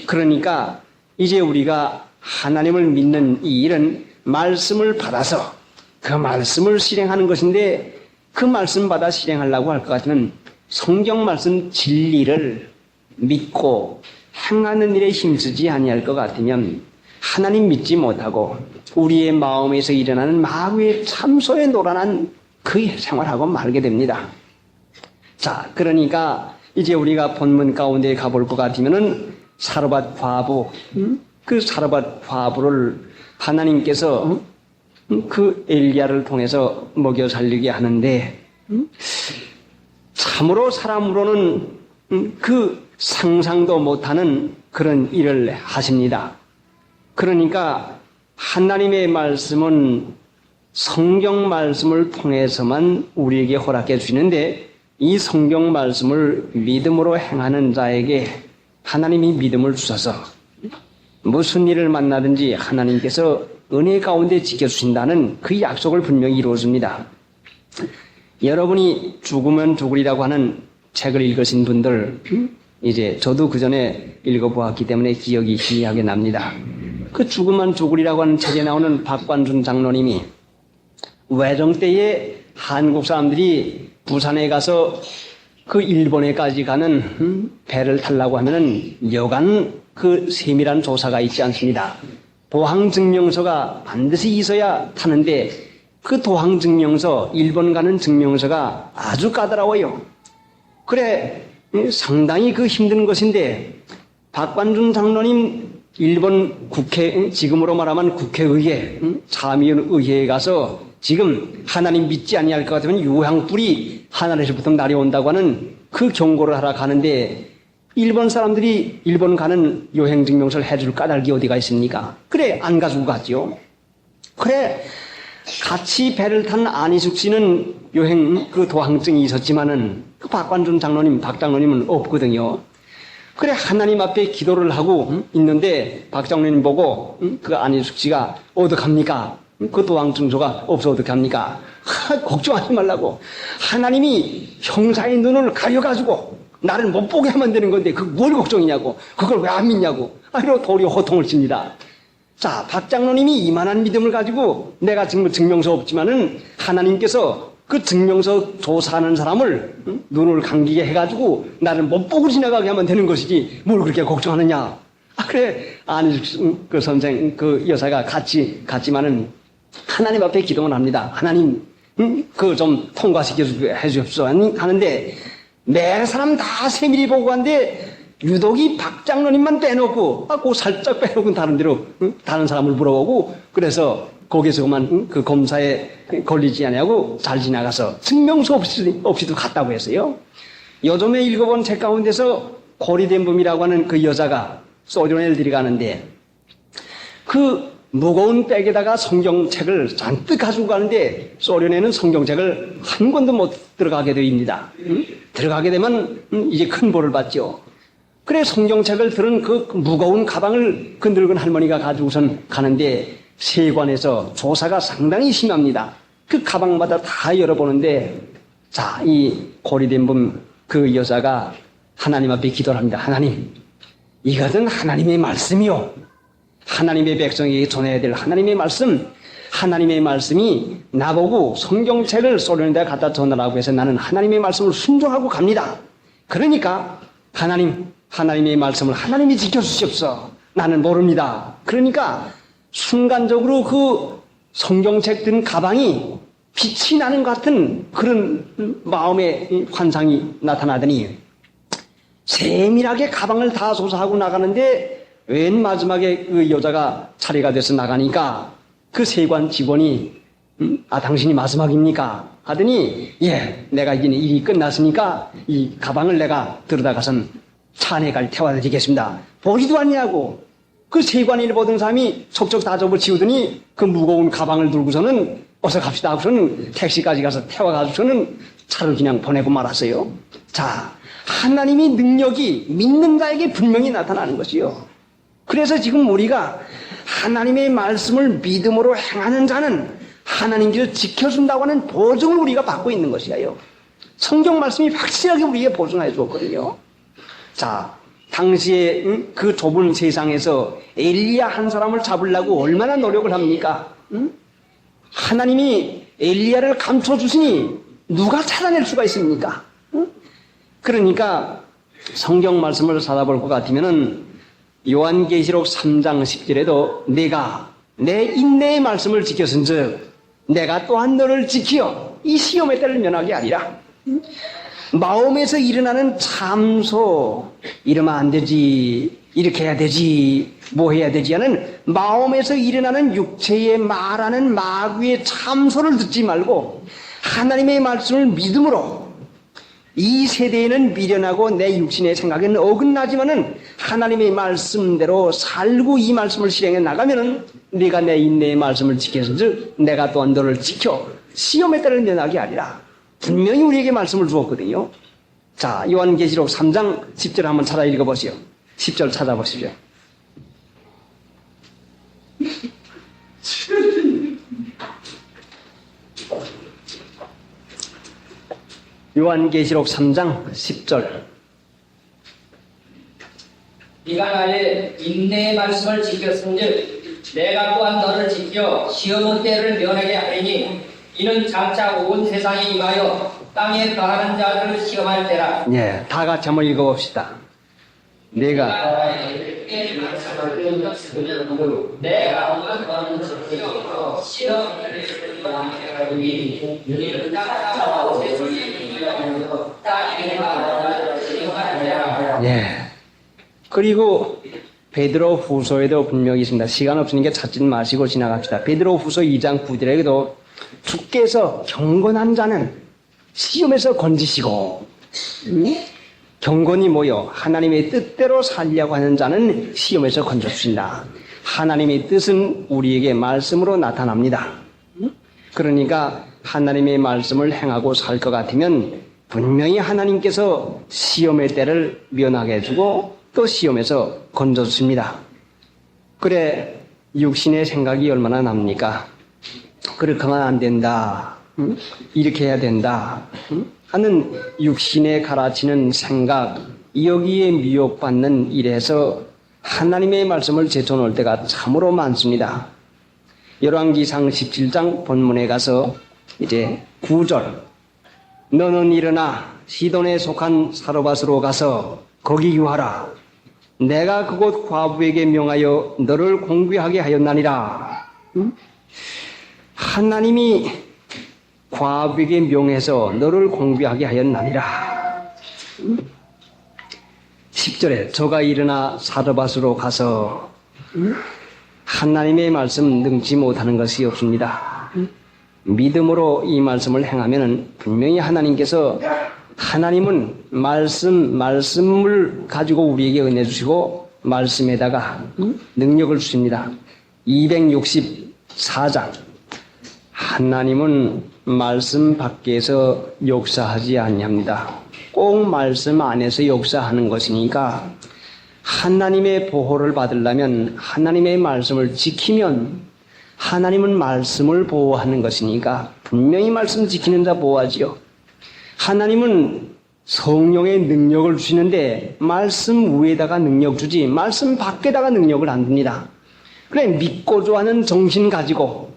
그러니까 이제 우리가 하나님을 믿는 이 일은 말씀을 받아서 그 말씀을 실행하는 것인데 그 말씀 받아 실행하려고 할 것 같으면 성경 말씀 진리를 믿고 행하는 일에 힘쓰지 아니할 것 같으면 하나님 믿지 못하고 우리의 마음에서 일어나는 마귀의 참소에 노란한 그 생활하고 말게 됩니다. 자, 그러니까 이제 우리가 본문 가운데 가볼 것 같으면은 사르밧 과부, 그 사르밧 과부를 하나님께서 그 엘리야를 통해서 먹여 살리게 하는데 참으로 사람으로는 그 상상도 못하는 그런 일을 하십니다. 그러니까 하나님의 말씀은 성경 말씀을 통해서만 우리에게 허락해 주시는데 이 성경 말씀을 믿음으로 행하는 자에게 하나님이 믿음을 주셔서 무슨 일을 만나든지 하나님께서 은혜 가운데 지켜주신다는 그 약속을 분명히 이루어줍니다. 여러분이 죽으면 죽으리라고 하는 책을 읽으신 분들 이제 저도 그 전에 읽어보았기 때문에 기억이 희미하게 납니다. 그 죽으면 죽으리라고 하는 책에 나오는 박관준 장로님이 외정 때에 한국 사람들이 부산에 가서 그 일본에까지 가는 배를 타려고 하면은 여간 그 세밀한 조사가 있지 않습니다. 도항증명서가 반드시 있어야 타는데 그 도항증명서, 일본 가는 증명서가 아주 까다로워요. 그래 상당히 그 힘든 것인데 박관준 장로님 일본 국회, 지금으로 말하면 국회의회, 참의원의회에 가서 지금 하나님 믿지 아니할 것 같으면 유황불이 하늘에서부터 날아온다고 하는 그 경고를 하러 가는데 일본 사람들이 일본 가는 여행증명서를 해줄 까닭이 어디가 있습니까? 그래 안 가지고 갔죠. 그래 같이 배를 탄 안희숙 씨는 여행 그 도항증이 있었지만은 그 박관준 장로님, 박 장로님은 없거든요. 그래 하나님 앞에 기도를 하고 있는데 박 장로님 보고 그 안희숙 씨가 어떡합니까? 그 도항증서가 없어 어떡합니까? 걱정하지 말라고. 하나님이 형사의 눈을 가려가지고 나를 못 보게 하면 되는 건데 그 뭘 걱정이냐고. 그걸 왜 안 믿냐고. 이러고 도리어 호통을 칩니다. 자, 박 장로님이 이만한 믿음을 가지고 내가 지금 증명서 없지만은 하나님께서 그 증명서 조사하는 사람을 눈을 감기게 해가지고 나를 못 보고 지나가게 하면 되는 것이지 뭘 그렇게 걱정하느냐. 그래 아니 그 선생 그 여사가 같이 갔지만은 하나님 앞에 기도를 합니다. 하나님 그거 좀 통과시켜 주십시오. 하는데, 매 사람 다 세밀히 보고 간데, 유독이 박 장로님만 빼놓고, 그 살짝 빼놓고 다른 데로, 다른 사람을 물어보고, 그래서 거기서 그만 그 검사에 걸리지 않냐고 잘 지나가서 증명서 없이도 갔다고 했어요. 요즘에 읽어본 책 가운데서 고리덴범이라고 하는 그 여자가 소련에 들어가는데, 그 무거운 백에다가 성경책을 잔뜩 가지고 가는데 소련에는 성경책을 한 권도 못 들어가게 됩니다. 들어가게 되면 이제 큰 벌을 받죠. 그래 성경책을 들은 그 무거운 가방을 그 늙은 할머니가 가지고선 가는데 세관에서 조사가 상당히 심합니다. 그 가방마다 다 열어보는데 자, 이 고리된 분 그 여자가 하나님 앞에 기도를 합니다. 하나님, 이것은 하나님의 말씀이요. 하나님의 백성에게 전해야 될 하나님의 말씀, 하나님의 말씀이 나보고 성경책을 소련에다 갖다 전하라고 해서 나는 하나님의 말씀을 순종하고 갑니다. 그러니까 하나님의 말씀을 하나님이 지켜주십시오. 나는 모릅니다. 그러니까 순간적으로 그 성경책 든 가방이 빛이 나는 것 같은 그런 마음의 환상이 나타나더니 세밀하게 가방을 다 조사하고 나가는데 맨 마지막에 그 여자가 차례가 돼서 나가니까 그 세관 직원이 당신이 마지막입니까? 하더니 예, 내가 이제 일이 끝났으니까 이 가방을 내가 들여다가선 차내갈 태워드리겠습니다. 보지도 않냐고. 그 세관인을 보던 사람이 척척 다 접어치우더니 그 무거운 가방을 들고서는 어서 갑시다 하고서는 택시까지 가서 태워가지고서는 차로 그냥 보내고 말았어요. 자, 하나님의 능력이 믿는 자에게 분명히 나타나는 것이요. 그래서 지금 우리가 하나님의 말씀을 믿음으로 행하는 자는 하나님께서 지켜준다고 하는 보증을 우리가 받고 있는 것이에요. 성경 말씀이 확실하게 우리에게 보증해 주었거든요. 자, 당시에 그 좁은 세상에서 엘리야 한 사람을 잡으려고 얼마나 노력을 합니까? 하나님이 엘리야를 감춰주시니 누가 찾아낼 수가 있습니까? 그러니까 성경 말씀을 찾아볼 것 같으면은 요한계시록 3장 10절에도 내가 내 인내의 말씀을 지켰은즉 내가 또한 너를 지키어 이 시험의 때를 면하게 하리라. 마음에서 일어나는 참소, 이러면 안 되지, 이렇게 해야 되지, 뭐 해야 되지 하는 마음에서 일어나는 육체의 말하는 마귀의 참소를 듣지 말고 하나님의 말씀을 믿음으로 이 세대에는 미련하고 내 육신의 생각에는 어긋나지만은 하나님의 말씀대로 살고 이 말씀을 실행해 나가면은 네가 내 인내의 말씀을 지켰은즉 내가 또한 너를 지켜 시험의 때를 면하게 하리라. 분명히 우리에게 말씀을 주었거든요. 자, 요한계시록 3장 10절 한번 찾아 읽어보시오. 10절 찾아보십시오. 요한계시록 3장 10절. 네가 나의 인내의 말씀을 지켰은즉 내가 또한 너를 지켜 시험의 때를 면하게 하리니 이는 장차 온 세상에 임하여 땅에 거하는 자들을 시험할 때라. 예, 다 같이 한번 읽어봅시다. 내가 내가 너를 지켜 시험을 면하게 하리니 이는 장차 온 세상에 임하여 땅에 거하는 자들을 시험할 때라. 예. 그리고 베드로 후서에도 분명히 있습니다. 시간 없으니까 찾지 마시고 지나갑시다. 베드로 후서 2장 9절에도 주께서 경건한 자는 시험에서 건지시고 경건이 뭐요? 하나님의 뜻대로 살려고 하는 자는 시험에서 건져주신다. 하나님의 뜻은 우리에게 말씀으로 나타납니다. 그러니까 하나님의 말씀을 행하고 살 것 같으면 분명히 하나님께서 시험의 때를 면하게 해주고 또 시험에서 건져주십니다. 그래, 육신의 생각이 얼마나 납니까? 그렇게 하면 안 된다. 이렇게 해야 된다. 하는 육신에 가라치는 생각, 여기에 미혹받는 일에서 하나님의 말씀을 제쳐놓을 때가 참으로 많습니다. 열왕기상 17장 본문에 가서 이제 9절. 너는 일어나 시돈에 속한 사르밧으로 가서 거기 유하라. 내가 그곳 과부에게 명하여 너를 공부하게 하였나니라. 하나님이 과부에게 명해서 너를 공부하게 하였나니라. 10절에 저가 일어나 사르밧으로 가서 하나님의 말씀 능지 못하는 것이 없습니다. 믿음으로 이 말씀을 행하면 분명히 하나님은 말씀을 가지고 우리에게 은혜 주시고 말씀에다가 능력을 주십니다. 264장 하나님은 말씀 밖에서 역사하지 아니합니다. 꼭 말씀 안에서 역사하는 것이니까 하나님의 보호를 받으려면 하나님의 말씀을 지키면 하나님은 말씀을 보호하는 것이니까 분명히 말씀 지키는 자 보호하지요. 하나님은 성령의 능력을 주시는데 말씀 위에다가 능력 주지 말씀 밖에다가 능력을 안 줍니다. 그래 믿고자 하는 정신 가지고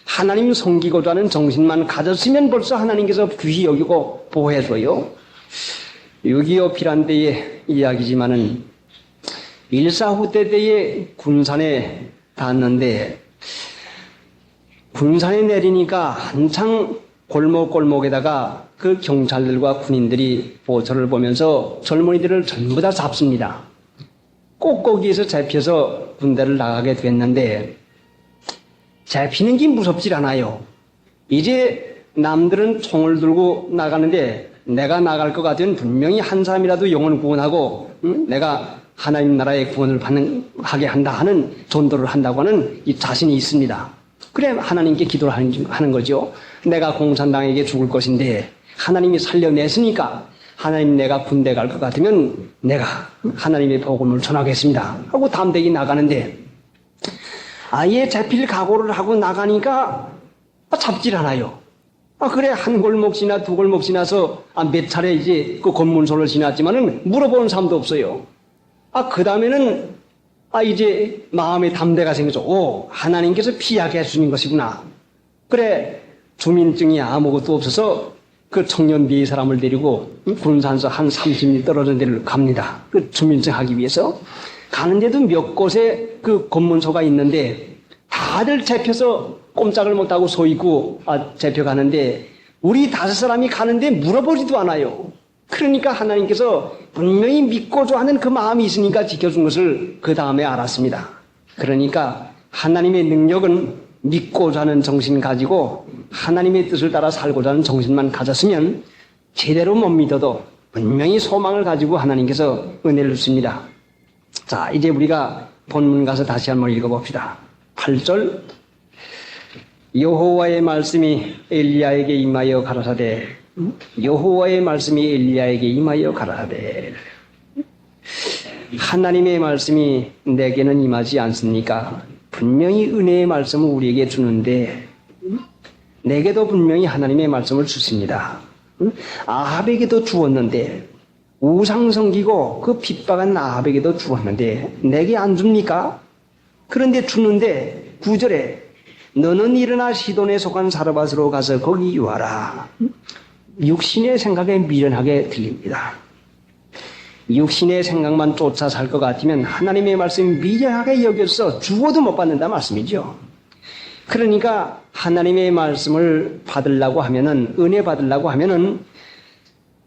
하나님 섬기고자 하는 정신만 가졌으면 벌써 하나님께서 귀히 여기고 보호해줘요. 6.25 피란 때의 이야기지만은 일사후퇴 때에 군산에 닿았는데 군산에 내리니까 한창 골목골목에다가 그 경찰들과 군인들이 보초를 보면서 젊은이들을 전부 다 잡습니다. 꼭 거기에서 잡혀서 군대를 나가게 됐는데 잡히는 게 무섭질 않아요. 이제 남들은 총을 들고 나가는데 내가 나갈 것 같으면 분명히 한 사람이라도 영혼을 구원하고 내가 하나님 나라의 구원을 하게 한다 하는 전도를 한다고 하는 이 자신이 있습니다. 그래 하나님께 기도를 하는 거죠. 내가 공산당에게 죽을 것인데 하나님이 살려냈으니까 하나님 내가 군대 갈 것 같으면 내가 하나님의 복음을 전하겠습니다 하고 담대히 나가는데 아예 잡힐 각오를 하고 나가니까 잡질 않아요. 그래 한 골목 지나 두 골목 지나서 몇 차례 이제 그 검문소를 지났지만은 물어보는 사람도 없어요. 그 다음에는 이제 마음에 담대가 생겨서 하나님께서 피하게 해주신 것이구나. 그래 주민증이 아무것도 없어서 그 청년 4사람을 데리고 군산서 한 30리 떨어진 데를 갑니다. 그 주민증 하기 위해서 가는데도 몇 곳에 그 검문소가 있는데 다들 잡혀서 꼼짝을 못하고 서 있고 잡혀가는데 우리 5사람이 가는데 물어보지도 않아요. 그러니까 하나님께서 분명히 믿고자 하는 그 마음이 있으니까 지켜준 것을 그 다음에 알았습니다. 그러니까 하나님의 능력은 믿고자 하는 정신 가지고 하나님의 뜻을 따라 살고자 하는 정신만 가졌으면 제대로 못 믿어도 분명히 소망을 가지고 하나님께서 은혜를 주십니다. 자, 이제 우리가 본문 가서 다시 한번 읽어봅시다. 8절 여호와의 말씀이 엘리야에게 임하여 가라사대 여호와의 말씀이 엘리야에게 임하여 가라사대 하나님의 말씀이 내게는 임하지 않습니까? 분명히 은혜의 말씀을 우리에게 주는데 내게도 분명히 하나님의 말씀을 주십니다. 아합에게도 주었는데 우상 섬기고 그 핍박한 아합에게도 주었는데 내게 안 줍니까? 그런데 주는데 9절에 너는 일어나 시돈에 속한 사르밧으로 가서 거기 유하라. 육신의 생각에 미련하게 들립니다. 육신의 생각만 쫓아 살 것 같으면 하나님의 말씀이 미련하게 여겨서 주어도 못 받는다 말씀이죠. 그러니까 하나님의 말씀을 받으려고 하면은 은혜 받으려고 하면은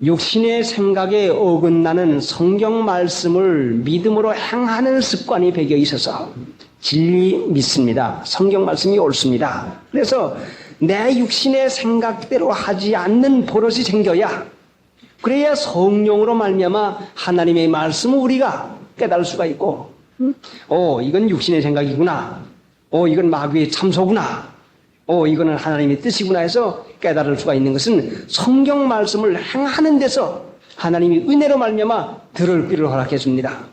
육신의 생각에 어긋나는 성경 말씀을 믿음으로 행하는 습관이 배겨 있어서 진리 믿습니다. 성경 말씀이 옳습니다. 그래서 내 육신의 생각대로 하지 않는 버릇이 생겨야 그래야 성령으로 말미암아 하나님의 말씀을 우리가 깨달을 수가 있고 이건 육신의 생각이구나. 이건 마귀의 참소구나. 이거는 하나님의 뜻이구나 해서 깨달을 수가 있는 것은 성경 말씀을 행하는 데서 하나님이 은혜로 말미암아 들을 귀를 허락해 줍니다.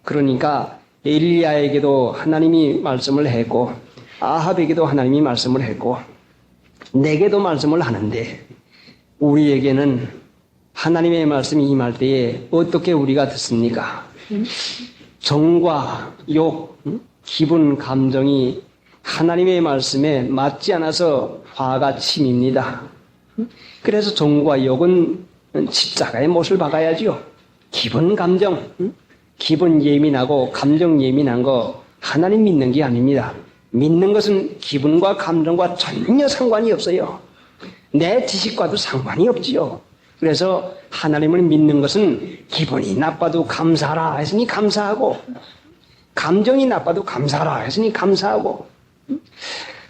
그러니까 엘리야에게도 하나님이 말씀을 했고 아합에게도 하나님이 말씀을 했고 내게도 말씀을 하는데 우리에게는 하나님의 말씀이 임할 때에 어떻게 우리가 듣습니까? 정과 욕, 기분, 감정이 하나님의 말씀에 맞지 않아서 화가 침입니다. 그래서 정과 욕은 십자가의 못을 박아야죠. 기분, 감정, 기분 예민하고 감정 예민한 거 하나님 믿는 게 아닙니다. 믿는 것은 기분과 감정과 전혀 상관이 없어요. 내 지식과도 상관이 없지요. 그래서 하나님을 믿는 것은 기분이 나빠도 감사하라 했으니 감사하고, 감정이 나빠도 감사하라 했으니 감사하고,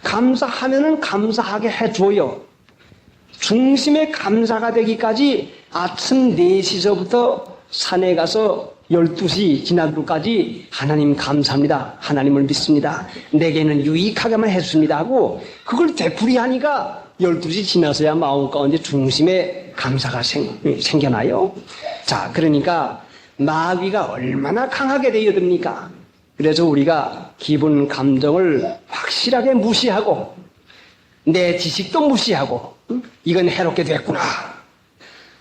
감사하면은 감사하게 해줘요. 중심의 감사가 되기까지 아침 4시서부터 산에 가서 12시 지나도록까지 하나님 감사합니다. 하나님을 믿습니다. 내게는 유익하게만 해줍니다 하고 그걸 되풀이하니까 12시 지나서야 마음 가운데 중심의 감사가 생겨나요. 자, 그러니까 마귀가 얼마나 강하게 되어듭니까? 그래서 우리가 기분, 감정을 확실하게 무시하고 내 지식도 무시하고 이건 해롭게 됐구나.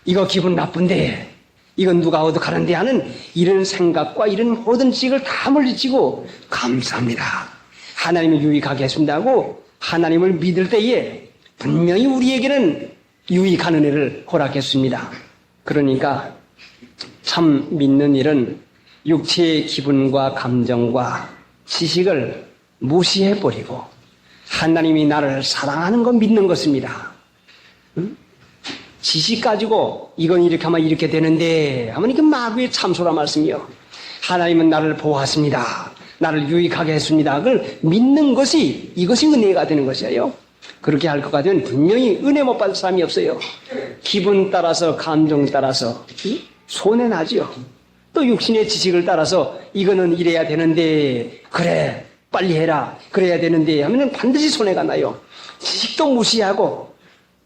이거 기분 나쁜데 이건 누가 어떡하는데 하는 이런 생각과 이런 모든 지식을 다 물리치고 감사합니다. 하나님을 유익하게 했습니다 하고 하나님을 믿을 때에 분명히 우리에게는 유익한 은혜를 허락했습니다. 그러니까 참 믿는 일은 육체의 기분과 감정과 지식을 무시해버리고 하나님이 나를 사랑하는 거 믿는 것입니다. 지식 가지고 이건 이렇게 하면 이렇게 되는데 하면 이게 마귀의 참소라 말씀이요. 하나님은 나를 보호하십니다. 나를 유익하게 했습니다. 그걸 믿는 것이 이것이 은혜가 되는 것이에요. 그렇게 할 것 같으면 분명히 은혜 못 받을 사람이 없어요. 기분 따라서 감정 따라서 손해나죠. 또 육신의 지식을 따라서 이거는 이래야 되는데 그래 빨리 해라 그래야 되는데 하면 반드시 손해가 나요. 지식도 무시하고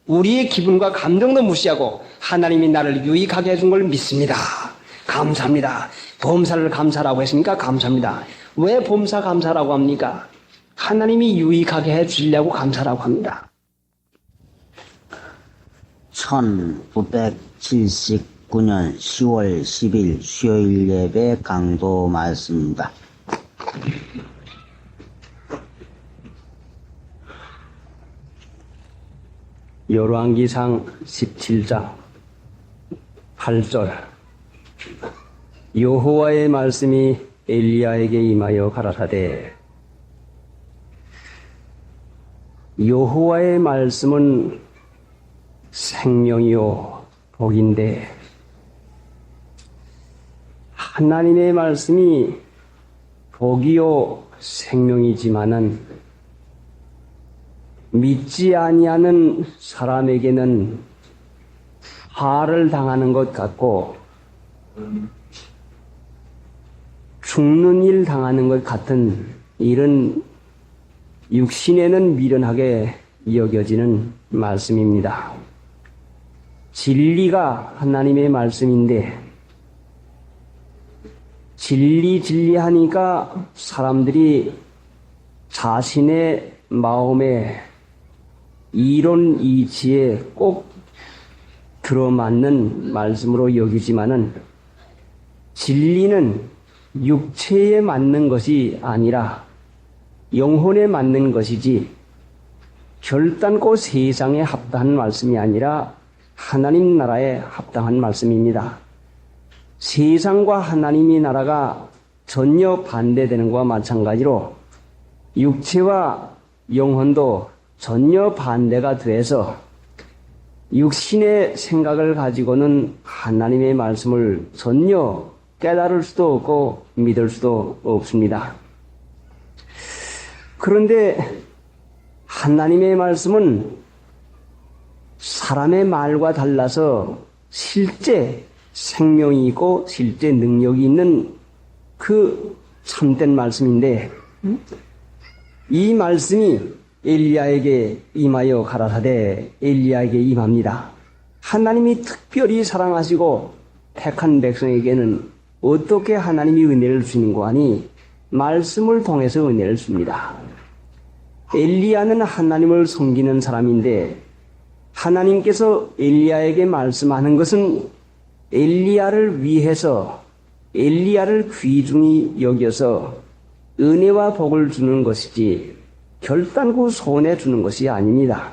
우리의 기분과 감정도 무시하고 하나님이 나를 유익하게 해준 걸 믿습니다. 감사합니다. 범사를 감사라고 했으니까 감사합니다. 왜 범사 감사라고 합니까? 하나님이 유익하게 해주려고 감사라고 합니다. 1979년 10월 10일 수요일 예배 강도 말씀입니다. 열왕기상 17장 8절 여호와의 말씀이 엘리야에게 임하여 가라사대 여호와의 말씀은 생명이요 복인데 하나님의 말씀이 복이요 생명이지만은 믿지 아니하는 사람에게는 화를 당하는 것 같고 죽는 일 당하는 것 같은 이런 육신에는 미련하게 여겨지는 말씀입니다. 진리가 하나님의 말씀인데 진리하니까 사람들이 자신의 마음에 이론 이치에 꼭 들어맞는 말씀으로 여기지만은 진리는 육체에 맞는 것이 아니라 영혼에 맞는 것이지 결단코 세상에 합당한 말씀이 아니라 하나님 나라에 합당한 말씀입니다. 세상과 하나님의 나라가 전혀 반대되는 것과 마찬가지로 육체와 영혼도 전혀 반대가 돼서 육신의 생각을 가지고는 하나님의 말씀을 전혀 깨달을 수도 없고 믿을 수도 없습니다. 그런데 하나님의 말씀은 사람의 말과 달라서 실제 생명이 있고 실제 능력이 있는 그 참된 말씀인데 이 말씀이 엘리야에게 임하여 가라사대 엘리야에게 임합니다. 하나님이 특별히 사랑하시고 택한 백성에게는 어떻게 하나님이 은혜를 주시는고 하니 말씀을 통해서 은혜를 줍니다. 엘리야는 하나님을 섬기는 사람인데 하나님께서 엘리야에게 말씀하는 것은 엘리야를 위해서 엘리야를 귀중히 여겨서 은혜와 복을 주는 것이지 결단코 손해 주는 것이 아닙니다.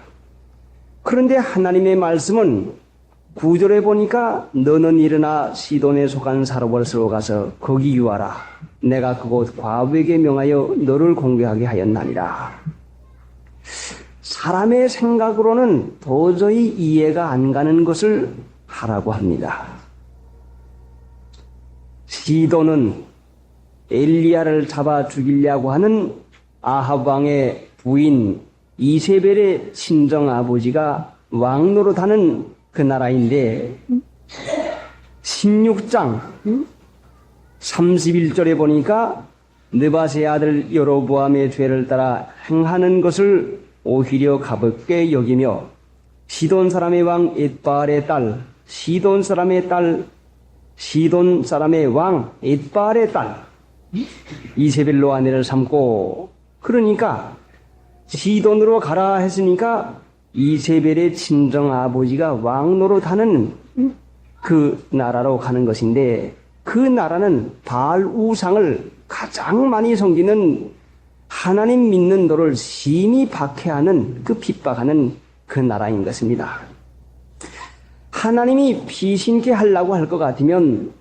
그런데 하나님의 말씀은 9절에 보니까 너는 일어나 시돈에 속한 사르밧으로 가서 거기 유하라. 내가 그곳 과부에게 명하여 너를 공개하게 하였나니라. 사람의 생각으로는 도저히 이해가 안 가는 것을 하라고 합니다. 시돈은 엘리야를 잡아 죽이려고 하는 아합 왕의 부인 이세벨의 친정 아버지가 왕 노릇하는 그 나라인데 16장 31절에 보니까 느바세 아들 여로보암의 죄를 따라 행하는 것을 오히려 가볍게 여기며 시돈 사람의 왕 엣바알의 딸, 시돈 사람의 왕 엣바알의 딸 이세벨로 아내를 삼고, 그러니까 시돈으로 가라 했으니까 이세벨의 친정 아버지가 왕 노릇하는 그 나라로 가는 것인데, 그 나라는 바알 우상을 가장 많이 섬기는, 하나님 믿는 도를 심히 박해하는, 그 핍박하는 그 나라인 것입니다. 하나님이 피신케 하려고 할 것 같으면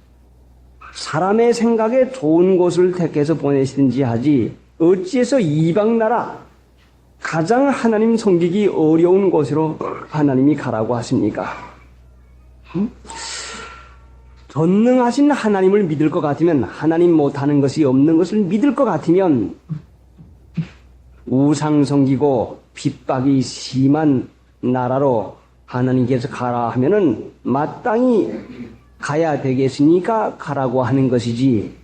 사람의 생각에 좋은 곳을 택해서 보내시든지 하지, 어찌해서 이방 나라 가장 하나님 섬기기 어려운 곳으로 하나님이 가라고 하십니까? 전능하신 하나님을 믿을 것 같으면, 하나님 못하는 것이 없는 것을 믿을 것 같으면, 우상 섬기고 핍박이 심한 나라로 하나님께서 가라 하면은 마땅히 가야 되겠으니까 가라고 하는 것이지,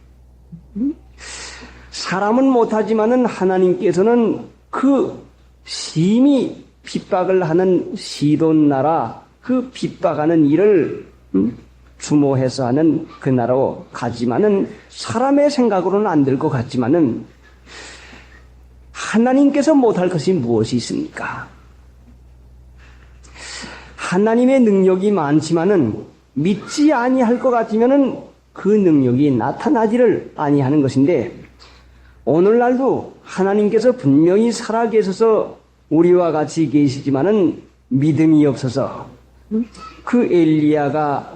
사람은 못하지만은 하나님께서는 그 심히 핍박을 하는 시돈 나라, 그 핍박하는 일을 주모해서 하는 그 나라로 가지만은, 사람의 생각으로는 안 될 것 같지만은 하나님께서 못할 것이 무엇이 있습니까? 하나님의 능력이 많지만은 믿지 아니할 것 같으면은 그 능력이 나타나지를 아니하는 것인데, 오늘날도 하나님께서 분명히 살아계셔서 우리와 같이 계시지만은 믿음이 없어서 그 엘리야가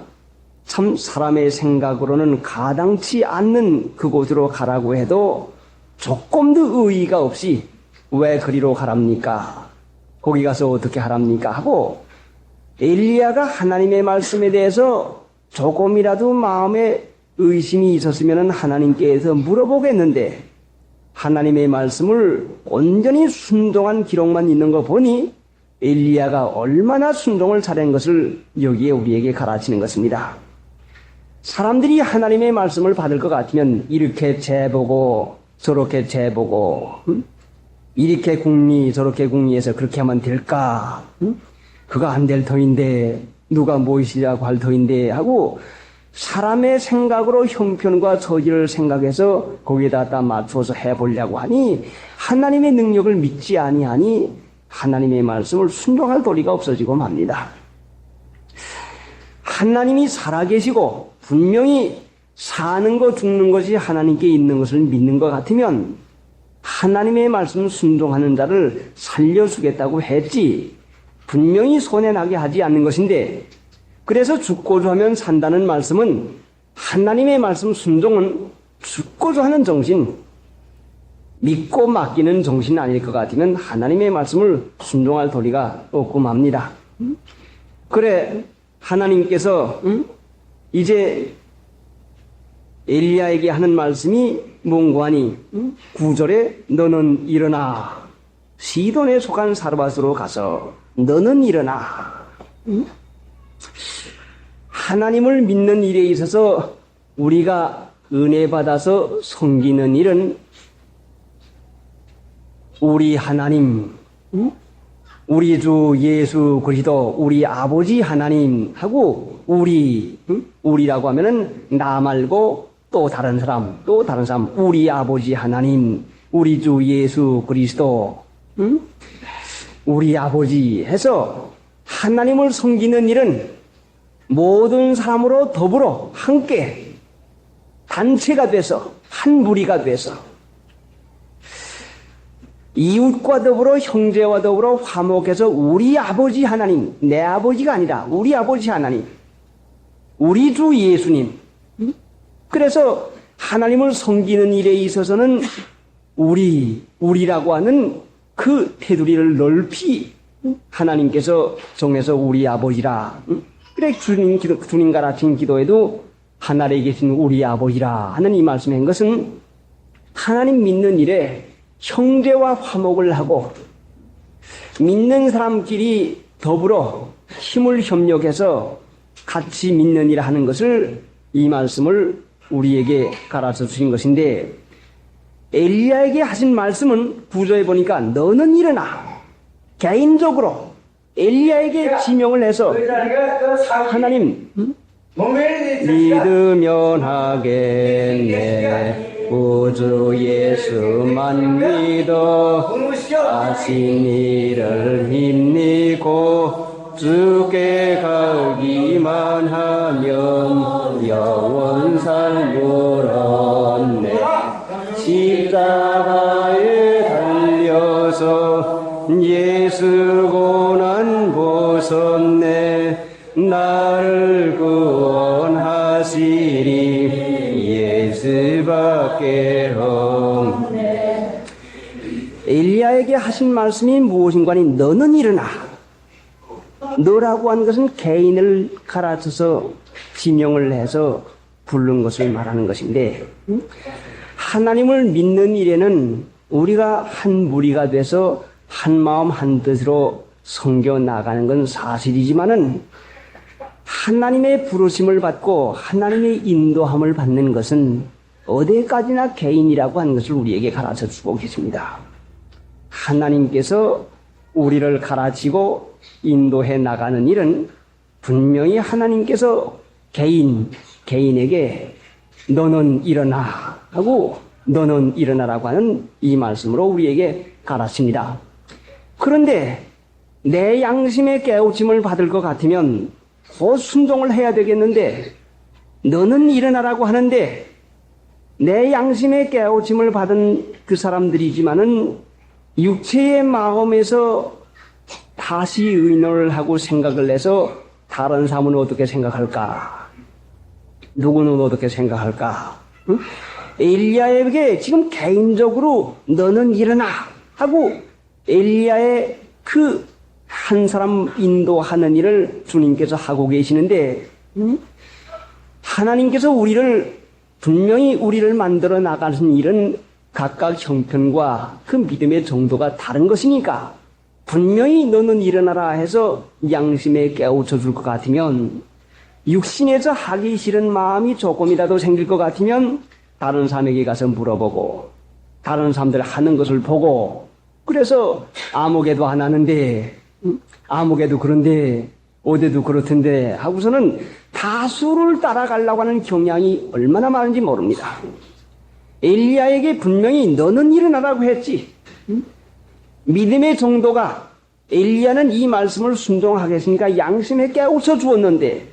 참 사람의 생각으로는 가당치 않는 그곳으로 가라고 해도 조금도 의의가 없이 왜 그리로 가랍니까? 거기 가서 어떻게 하랍니까? 하고 엘리야가 하나님의 말씀에 대해서 조금이라도 마음에 의심이 있었으면 하나님께서 물어보겠는데, 하나님의 말씀을 온전히 순종한 기록만 있는 거 보니 엘리야가 얼마나 순종을 잘한 것을 여기에 우리에게 가르치는 것입니다. 사람들이 하나님의 말씀을 받을 것 같으면 이렇게 재보고 저렇게 재보고, 이렇게 궁리 저렇게 궁리해서 그렇게 하면 될까? 그거 안 될 터인데, 누가 무엇이라고 할 터인데 하고 사람의 생각으로 형편과 처지를 생각해서 거기에다 맞춰서 해보려고 하니, 하나님의 능력을 믿지 아니하니 하나님의 말씀을 순종할 도리가 없어지고 맙니다. 하나님이 살아계시고 분명히 사는 것 죽는 것이 하나님께 있는 것을 믿는 것 같으면 하나님의 말씀 순종하는 자를 살려주겠다고 했지, 분명히 손해나게 하지 않는 것인데, 그래서 죽고자 하면 산다는 말씀은, 하나님의 말씀 순종은 죽고자 하는 정신, 믿고 맡기는 정신이 아닐 것 같으면 하나님의 말씀을 순종할 도리가 없고 맙니다. 그래 하나님께서 이제 엘리야에게 하는 말씀이 뭔고 하니, 9절에 너는 일어나 시돈에 속한 사르밧으로 가서 너는 일어나. 하나님을 믿는 일에 있어서 우리가 은혜 받아서 섬기는 일은 우리 하나님, 우리 주 예수 그리스도, 우리 아버지 하나님하고 우리라고 하면은 나 말고 또 다른 사람, 우리 아버지 하나님, 우리 주 예수 그리스도, 우리 아버지 해서 하나님을 섬기는 일은 모든 사람으로 더불어 함께 단체가 돼서 한 무리가 돼서 이웃과 더불어 형제와 더불어 화목해서 우리 아버지 하나님, 내 아버지가 아니라 우리 아버지 하나님, 우리 주 예수님. 그래서 하나님을 섬기는 일에 있어서는 우리라고 하는 그 테두리를 넓히 하나님께서 정해서 우리 아버지라. 그래 주님 가르친 기도에도 하늘에 계신 우리 아버지라 하는 이 말씀인 것은 하나님 믿는 일에 형제와 화목을 하고 믿는 사람끼리 더불어 힘을 협력해서 같이 믿는 일 하는 것을 이 말씀을 우리에게 가르쳐 주신 것인데 엘리야에게 하신 말씀은 구절에 보니까 너는 일어나 개인적으로 엘리야에게 지명을 해서 하나님 믿으면 하겠네 우주 예수만 믿어 하신 일을 힘내고 주께 가기만 하면 영원 살려었네 십자가에 달려서 예수 고난 보셨네 나를 구원하시리 예수밖에 없네. 엘리야에게 하신 말씀이 무엇인가니 너는 일어나. 너라고 하는 것은 개인을 가르쳐서 지명을 해서 부른 것을 말하는 것인데 하나님을 믿는 일에는 우리가 한 무리가 돼서 한 마음 한 뜻으로 섬겨 나가는 건 사실이지만은 하나님의 부르심을 받고 하나님의 인도함을 받는 것은 어디까지나 개인이라고 하는 것을 우리에게 가르쳐 주고 계십니다. 하나님께서 우리를 가르치고 인도해 나가는 일은 분명히 하나님께서 개인에게 너는 일어나 하고 너는 일어나라고 하는 이 말씀으로 우리에게 가르칩니다. 그런데 내 양심의 깨우침을 받을 것 같으면 곧 순종을 해야 되겠는데 너는 일어나라고 하는데 내 양심의 깨우침을 받은 그 사람들이지만은 육체의 마음에서 다시 의논을 하고 생각을 해서 다른 사람은 어떻게 생각할까? 누구는 어떻게 생각할까? 응? 엘리야에게 지금 개인적으로 너는 일어나 하고 엘리야의 그 한 사람 인도하는 일을 주님께서 하고 계시는데 하나님께서 분명히 우리를 만들어 나가는 일은 각각 형편과 그 믿음의 정도가 다른 것이니까 분명히 너는 일어나라 해서 양심에 깨우쳐 줄 것 같으면 육신에서 하기 싫은 마음이 조금이라도 생길 것 같으면 다른 사람에게 가서 물어보고 다른 사람들 하는 것을 보고 그래서 아무개도 안 하는데 아무개도 그런데 어디도 그렇던데 하고서는 다수를 따라가려고 하는 경향이 얼마나 많은지 모릅니다. 엘리야에게 분명히 너는 일어나라고 했지. 믿음의 정도가 엘리야는 이 말씀을 순종하겠으니까 양심에 깨우쳐 주었는데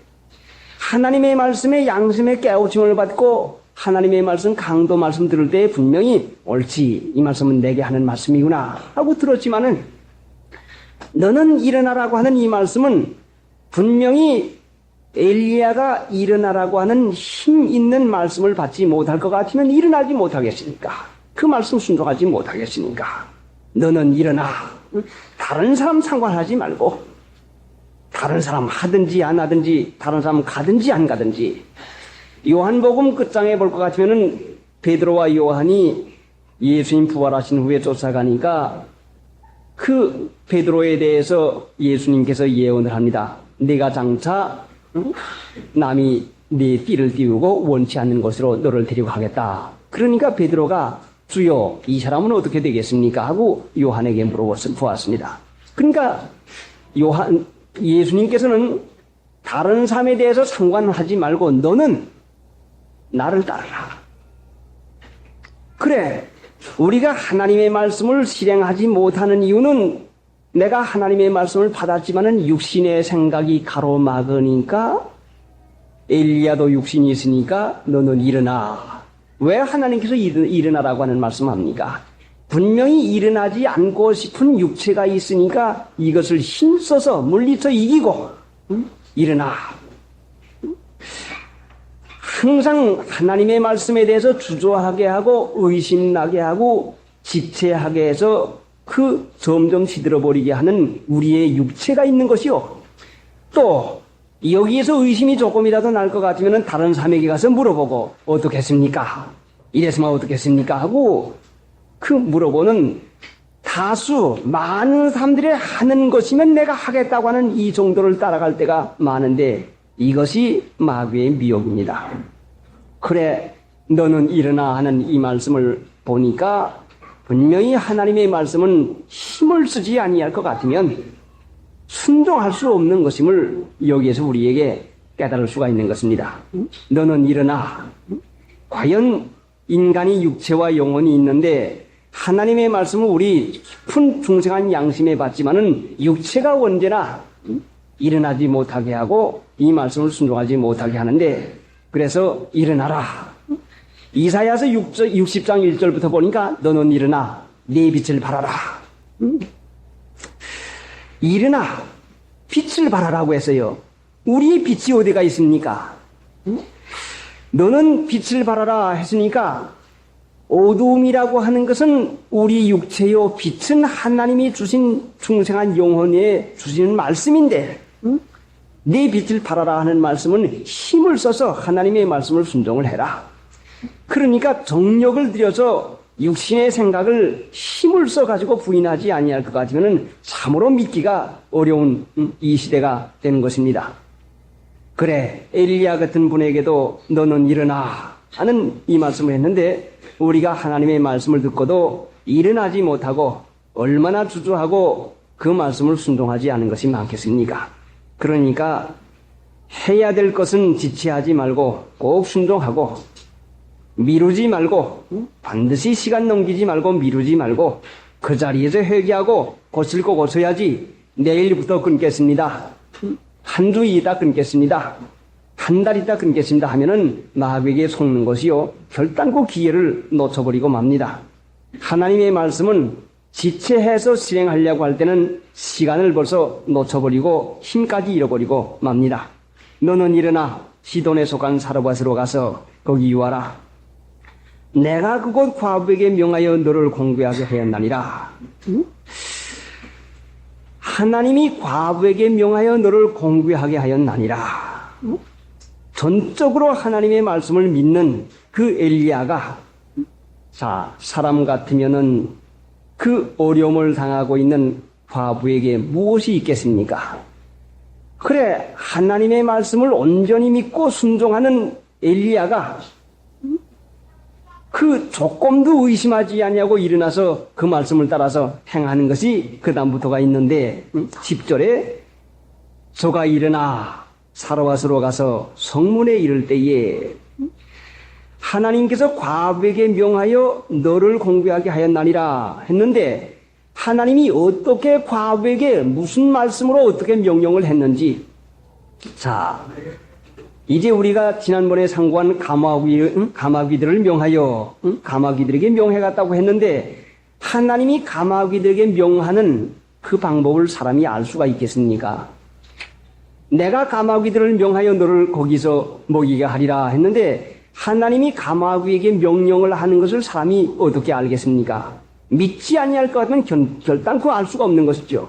하나님의 말씀에 양심에 깨우침을 받고 하나님의 말씀 강도 말씀 들을 때 분명히 옳지 이 말씀은 내게 하는 말씀이구나 하고 들었지만은 너는 일어나라고 하는 이 말씀은 분명히 엘리야가 일어나라고 하는 힘 있는 말씀을 받지 못할 것 같으면 일어나지 못하겠습니까? 그 말씀 순종하지 못하겠습니까? 너는 일어나. 다른 사람 상관하지 말고 다른 사람 하든지 안 하든지 다른 사람 가든지 안 가든지 요한복음 끝장에 볼 것 같으면은 베드로와 요한이 예수님 부활하신 후에 쫓아가니까 그 베드로에 대해서 예수님께서 예언을 합니다. 내가 장차 남이 네 띠를 띄우고 원치 않는 곳으로 너를 데리고 가겠다. 그러니까 베드로가 주여 이 사람은 어떻게 되겠습니까? 하고 요한에게 물어보았습니다. 그러니까 예수님께서는 다른 사람에 대해서 상관하지 말고 너는 나를 따르라. 그래, 우리가 하나님의 말씀을 실행하지 못하는 이유는 내가 하나님의 말씀을 받았지만은 육신의 생각이 가로막으니까 엘리야도 육신이 있으니까 너는 일어나. 왜 하나님께서 일어나라고 하는 말씀합니까? 분명히 일어나지 않고 싶은 육체가 있으니까 이것을 힘써서 물리쳐 이기고 일어나. 항상 하나님의 말씀에 대해서 주저하게 하고 의심나게 하고 지체하게 해서 그 점점 시들어버리게 하는 우리의 육체가 있는 것이요. 또 여기에서 의심이 조금이라도 날 것 같으면 다른 사람에게 가서 물어보고 어떻겠습니까? 이랬으면 어떻겠습니까? 하고 그 물어보는 다수 많은 사람들이 하는 것이면 내가 하겠다고 하는 이 정도를 따라갈 때가 많은데 이것이 마귀의 미혹입니다. 그래 너는 일어나 하는 이 말씀을 보니까 분명히 하나님의 말씀은 힘을 쓰지 아니할 것 같으면 순종할 수 없는 것임을 여기에서 우리에게 깨달을 수가 있는 것입니다. 너는 일어나. 과연 인간이 육체와 영혼이 있는데 하나님의 말씀은 우리 깊은 중생한 양심에 받지만은 육체가 언제나 일어나지 못하게 하고 이 말씀을 순종하지 못하게 하는데 그래서 일어나라. 이사야서 60장 1절부터 보니까 너는 일어나 네 빛을 발하라. 일어나 빛을 발하라고 했어요. 우리의 빛이 어디가 있습니까? 너는 빛을 발하라 했으니까 어두움이라고 하는 것은 우리 육체요, 빛은 하나님이 주신 중생한 영혼에 주시는 말씀인데 네 빛을 발하라 하는 말씀은 힘을 써서 하나님의 말씀을 순종을 해라. 그러니까 정력을 들여서 육신의 생각을 힘을 써가지고 부인하지 아니할 것 같으면 참으로 믿기가 어려운 이 시대가 되는 것입니다. 그래 엘리야 같은 분에게도 너는 일어나 하는 이 말씀을 했는데 우리가 하나님의 말씀을 듣고도 일어나지 못하고 얼마나 주저하고 그 말씀을 순종하지 않은 것이 많겠습니까? 그러니까 해야 될 것은 지체하지 말고 꼭 순종하고 미루지 말고 반드시 시간 넘기지 말고 미루지 말고 그 자리에서 회개하고 고칠 거 고쳐야지. 내일부터 끊겠습니다. 한 주 있다 끊겠습니다. 한 달 있다 끊겠습니다 하면은 마귀에게 속는 것이요 결단코 기회를 놓쳐버리고 맙니다. 하나님의 말씀은 지체해서 실행하려고 할 때는 시간을 벌써 놓쳐버리고 힘까지 잃어버리고 맙니다. 너는 일어나 시돈에 속한 사르밧으로 가서 거기 유하라. 내가 그곳 과부에게 명하여 너를 공개하게 하였나니라. 하나님이 과부에게 명하여 너를 공개하게 하였나니라. 전적으로 하나님의 말씀을 믿는 그 엘리야가 자 사람 같으면은 그 어려움을 당하고 있는 과부에게 무엇이 있겠습니까? 그래 하나님의 말씀을 온전히 믿고 순종하는 엘리야가 그 조금도 의심하지 아니하고 일어나서 그 말씀을 따라서 행하는 것이 그 다음부터가 있는데 10절에 저가 일어나 사르밧으로 가서 성문에 이를 때에 하나님께서 과부에게 명하여 너를 공개하게 하였나니라 했는데 하나님이 어떻게 과부에게 무슨 말씀으로 어떻게 명령을 했는지 자 이제 우리가 지난번에 상고한 가마귀들을 명하여 가마귀들에게 명해갔다고 했는데 하나님이 가마귀들에게 명하는 그 방법을 사람이 알 수가 있겠습니까? 내가 가마귀들을 명하여 너를 거기서 먹이게 하리라 했는데 하나님이 가마귀에게 명령을 하는 것을 사람이 어떻게 알겠습니까? 믿지 아니할 것 같으면 결단코 알 수가 없는 것이죠.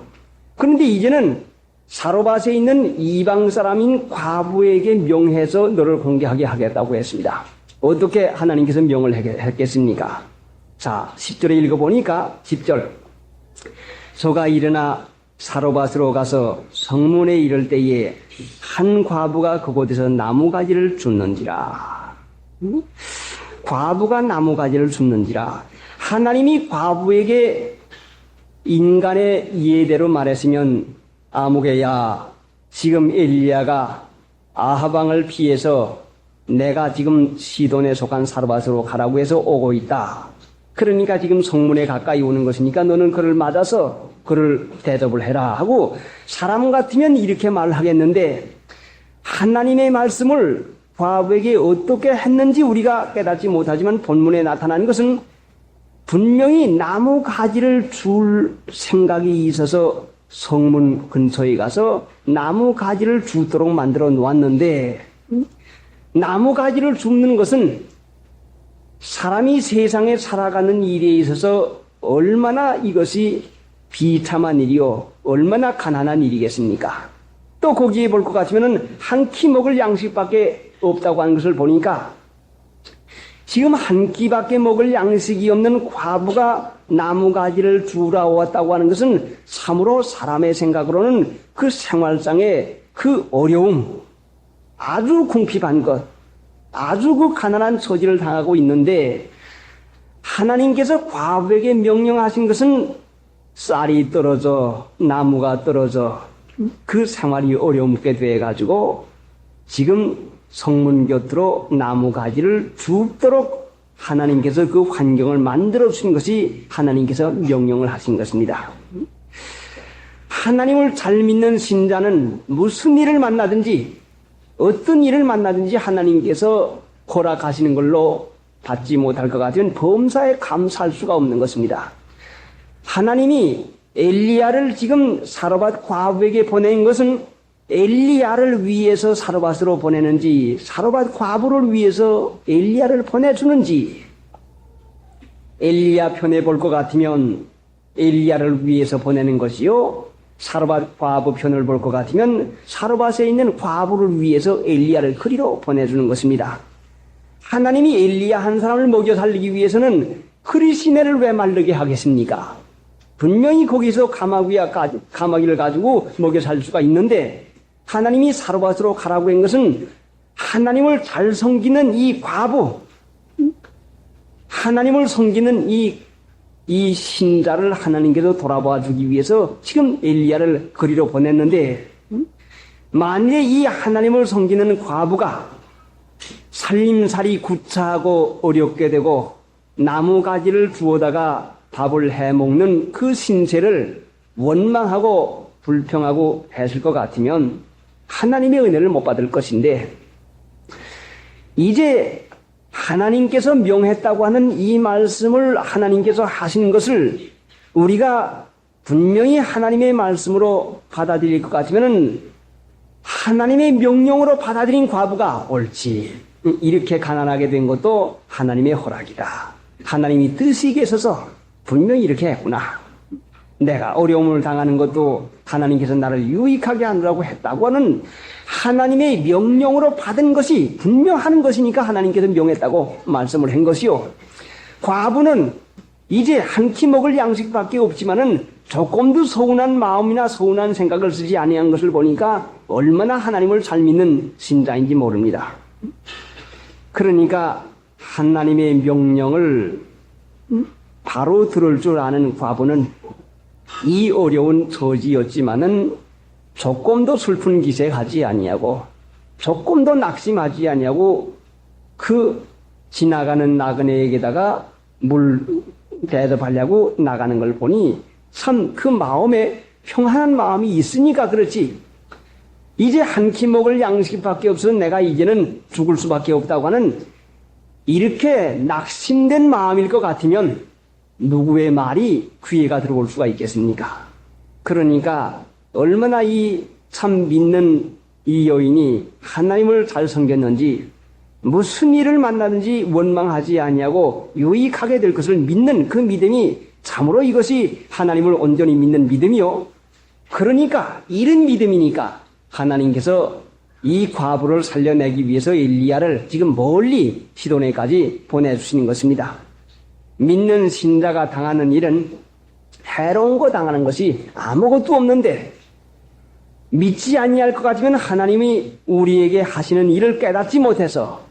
그런데 이제는 사르밧에 있는 이방 사람인 과부에게 명해서 너를 공개하게 하겠다고 했습니다. 어떻게 하나님께서 명을 했겠습니까? 자, 10절에 읽어보니까 10절 저가 일어나 사르밧으로 가서 성문에 이를 때에 한 과부가 그곳에서 나무가지를 줍는지라. 과부가 나무가지를 줍는지라. 하나님이 과부에게 인간의 이해대로 말했으면 아무개야 지금 엘리야가 아하방을 피해서 내가 지금 시돈에 속한 사르밧으로 가라고 해서 오고 있다. 그러니까 지금 성문에 가까이 오는 것이니까 너는 그를 맞아서 그를 대접을 해라 하고 사람 같으면 이렇게 말하겠는데 하나님의 말씀을 과부에게 어떻게 했는지 우리가 깨닫지 못하지만 본문에 나타난 것은 분명히 나무 가지를 줄 생각이 있어서 성문 근처에 가서 나무 가지를 줍도록 만들어 놓았는데 나무 가지를 줍는 것은 사람이 세상에 살아가는 일에 있어서 얼마나 이것이 비참한 일이요, 얼마나 가난한 일이겠습니까? 또 거기에 볼 것 같으면 한 끼 먹을 양식밖에 없다고 하는 것을 보니까 지금 한 끼밖에 먹을 양식이 없는 과부가 나무가지를 주우러 왔다고 하는 것은 참으로 사람의 생각으로는 그 생활상의 그 어려움, 아주 궁핍한 것, 아주 그 가난한 처지를 당하고 있는데 하나님께서 과부에게 명령하신 것은 쌀이 떨어져 나무가 떨어져 그 생활이 어렵게 돼가지고 지금 성문 곁으로 나무 가지를 줍도록 하나님께서 그 환경을 만들어 주신 것이 하나님께서 명령을 하신 것입니다. 하나님을 잘 믿는 신자는 무슨 일을 만나든지 어떤 일을 만나든지 하나님께서 허락하시는 걸로 받지 못할 것 같으면 범사에 감사할 수가 없는 것입니다. 하나님이 엘리야를 지금 사르밧 과부에게 보낸 것은 엘리야를 위해서 사르밧으로 보내는지 사르밧 과부를 위해서 엘리야를 보내주는지, 엘리야 편에 볼 것 같으면 엘리야를 위해서 보내는 것이요, 사르밧 과부 편을 볼 것 같으면 사르밧에 있는 과부를 위해서 엘리야를 그리로 보내주는 것입니다. 하나님이 엘리야 한 사람을 먹여 살리기 위해서는 그리 시내를 왜 마르게 하겠습니까? 분명히 거기서 가마귀를 가지고 먹여 살 수가 있는데 하나님이 사르밧으로 가라고 한 것은 하나님을 잘 섬기는 이 과부, 하나님을 섬기는 이 신자를 하나님께서 돌아봐 주기 위해서 지금 엘리야를 거리로 보냈는데, 만일에 이 하나님을 섬기는 과부가 살림살이 구차하고 어렵게 되고 나무가지를 주워다가 밥을 해먹는 그 신세를 원망하고 불평하고 했을 것 같으면 하나님의 은혜를 못 받을 것인데, 이제 하나님께서 명했다고 하는 이 말씀을 하나님께서 하신 것을 우리가 분명히 하나님의 말씀으로 받아들일 것 같으면 하나님의 명령으로 받아들인 과부가 옳지, 이렇게 가난하게 된 것도 하나님의 허락이다, 하나님이 뜻이 계셔서 분명히 이렇게 했구나, 내가 어려움을 당하는 것도 하나님께서 나를 유익하게 하느라고 했다고 하는 하나님의 명령으로 받은 것이 분명하는 것이니까 하나님께서 명했다고 말씀을 한 것이요, 과부는 이제 한 끼 먹을 양식밖에 없지만은 조금도 서운한 마음이나 서운한 생각을 쓰지 아니한 것을 보니까 얼마나 하나님을 잘 믿는 신자인지 모릅니다. 그러니까 하나님의 명령을 바로 들을 줄 아는 과부는 이 어려운 처지였지만은 조금도 슬픈 기색하지 아니하고 조금도 낙심하지 아니하고 그 지나가는 나그네에게다가 물 대접하려고 나가는 걸 보니 참 그 마음에 평안한 마음이 있으니까 그렇지, 이제 한 끼 먹을 양식밖에 없어서 내가 이제는 죽을 수밖에 없다고 하는 이렇게 낙심된 마음일 것 같으면 누구의 말이 귀에가 들어올 수가 있겠습니까? 그러니까 얼마나 이 참 믿는 이 여인이 하나님을 잘 섬겼는지, 무슨 일을 만나든지 원망하지 아니하고 유익하게 될 것을 믿는 그 믿음이 참으로 이것이 하나님을 온전히 믿는 믿음이요, 그러니까 이런 믿음이니까 하나님께서 이 과부를 살려내기 위해서 엘리야를 지금 멀리 시도네까지 보내주시는 것입니다. 믿는 신자가 당하는 일은 해로운 거 당하는 것이 아무것도 없는데, 믿지 아니할 것 같으면 하나님이 우리에게 하시는 일을 깨닫지 못해서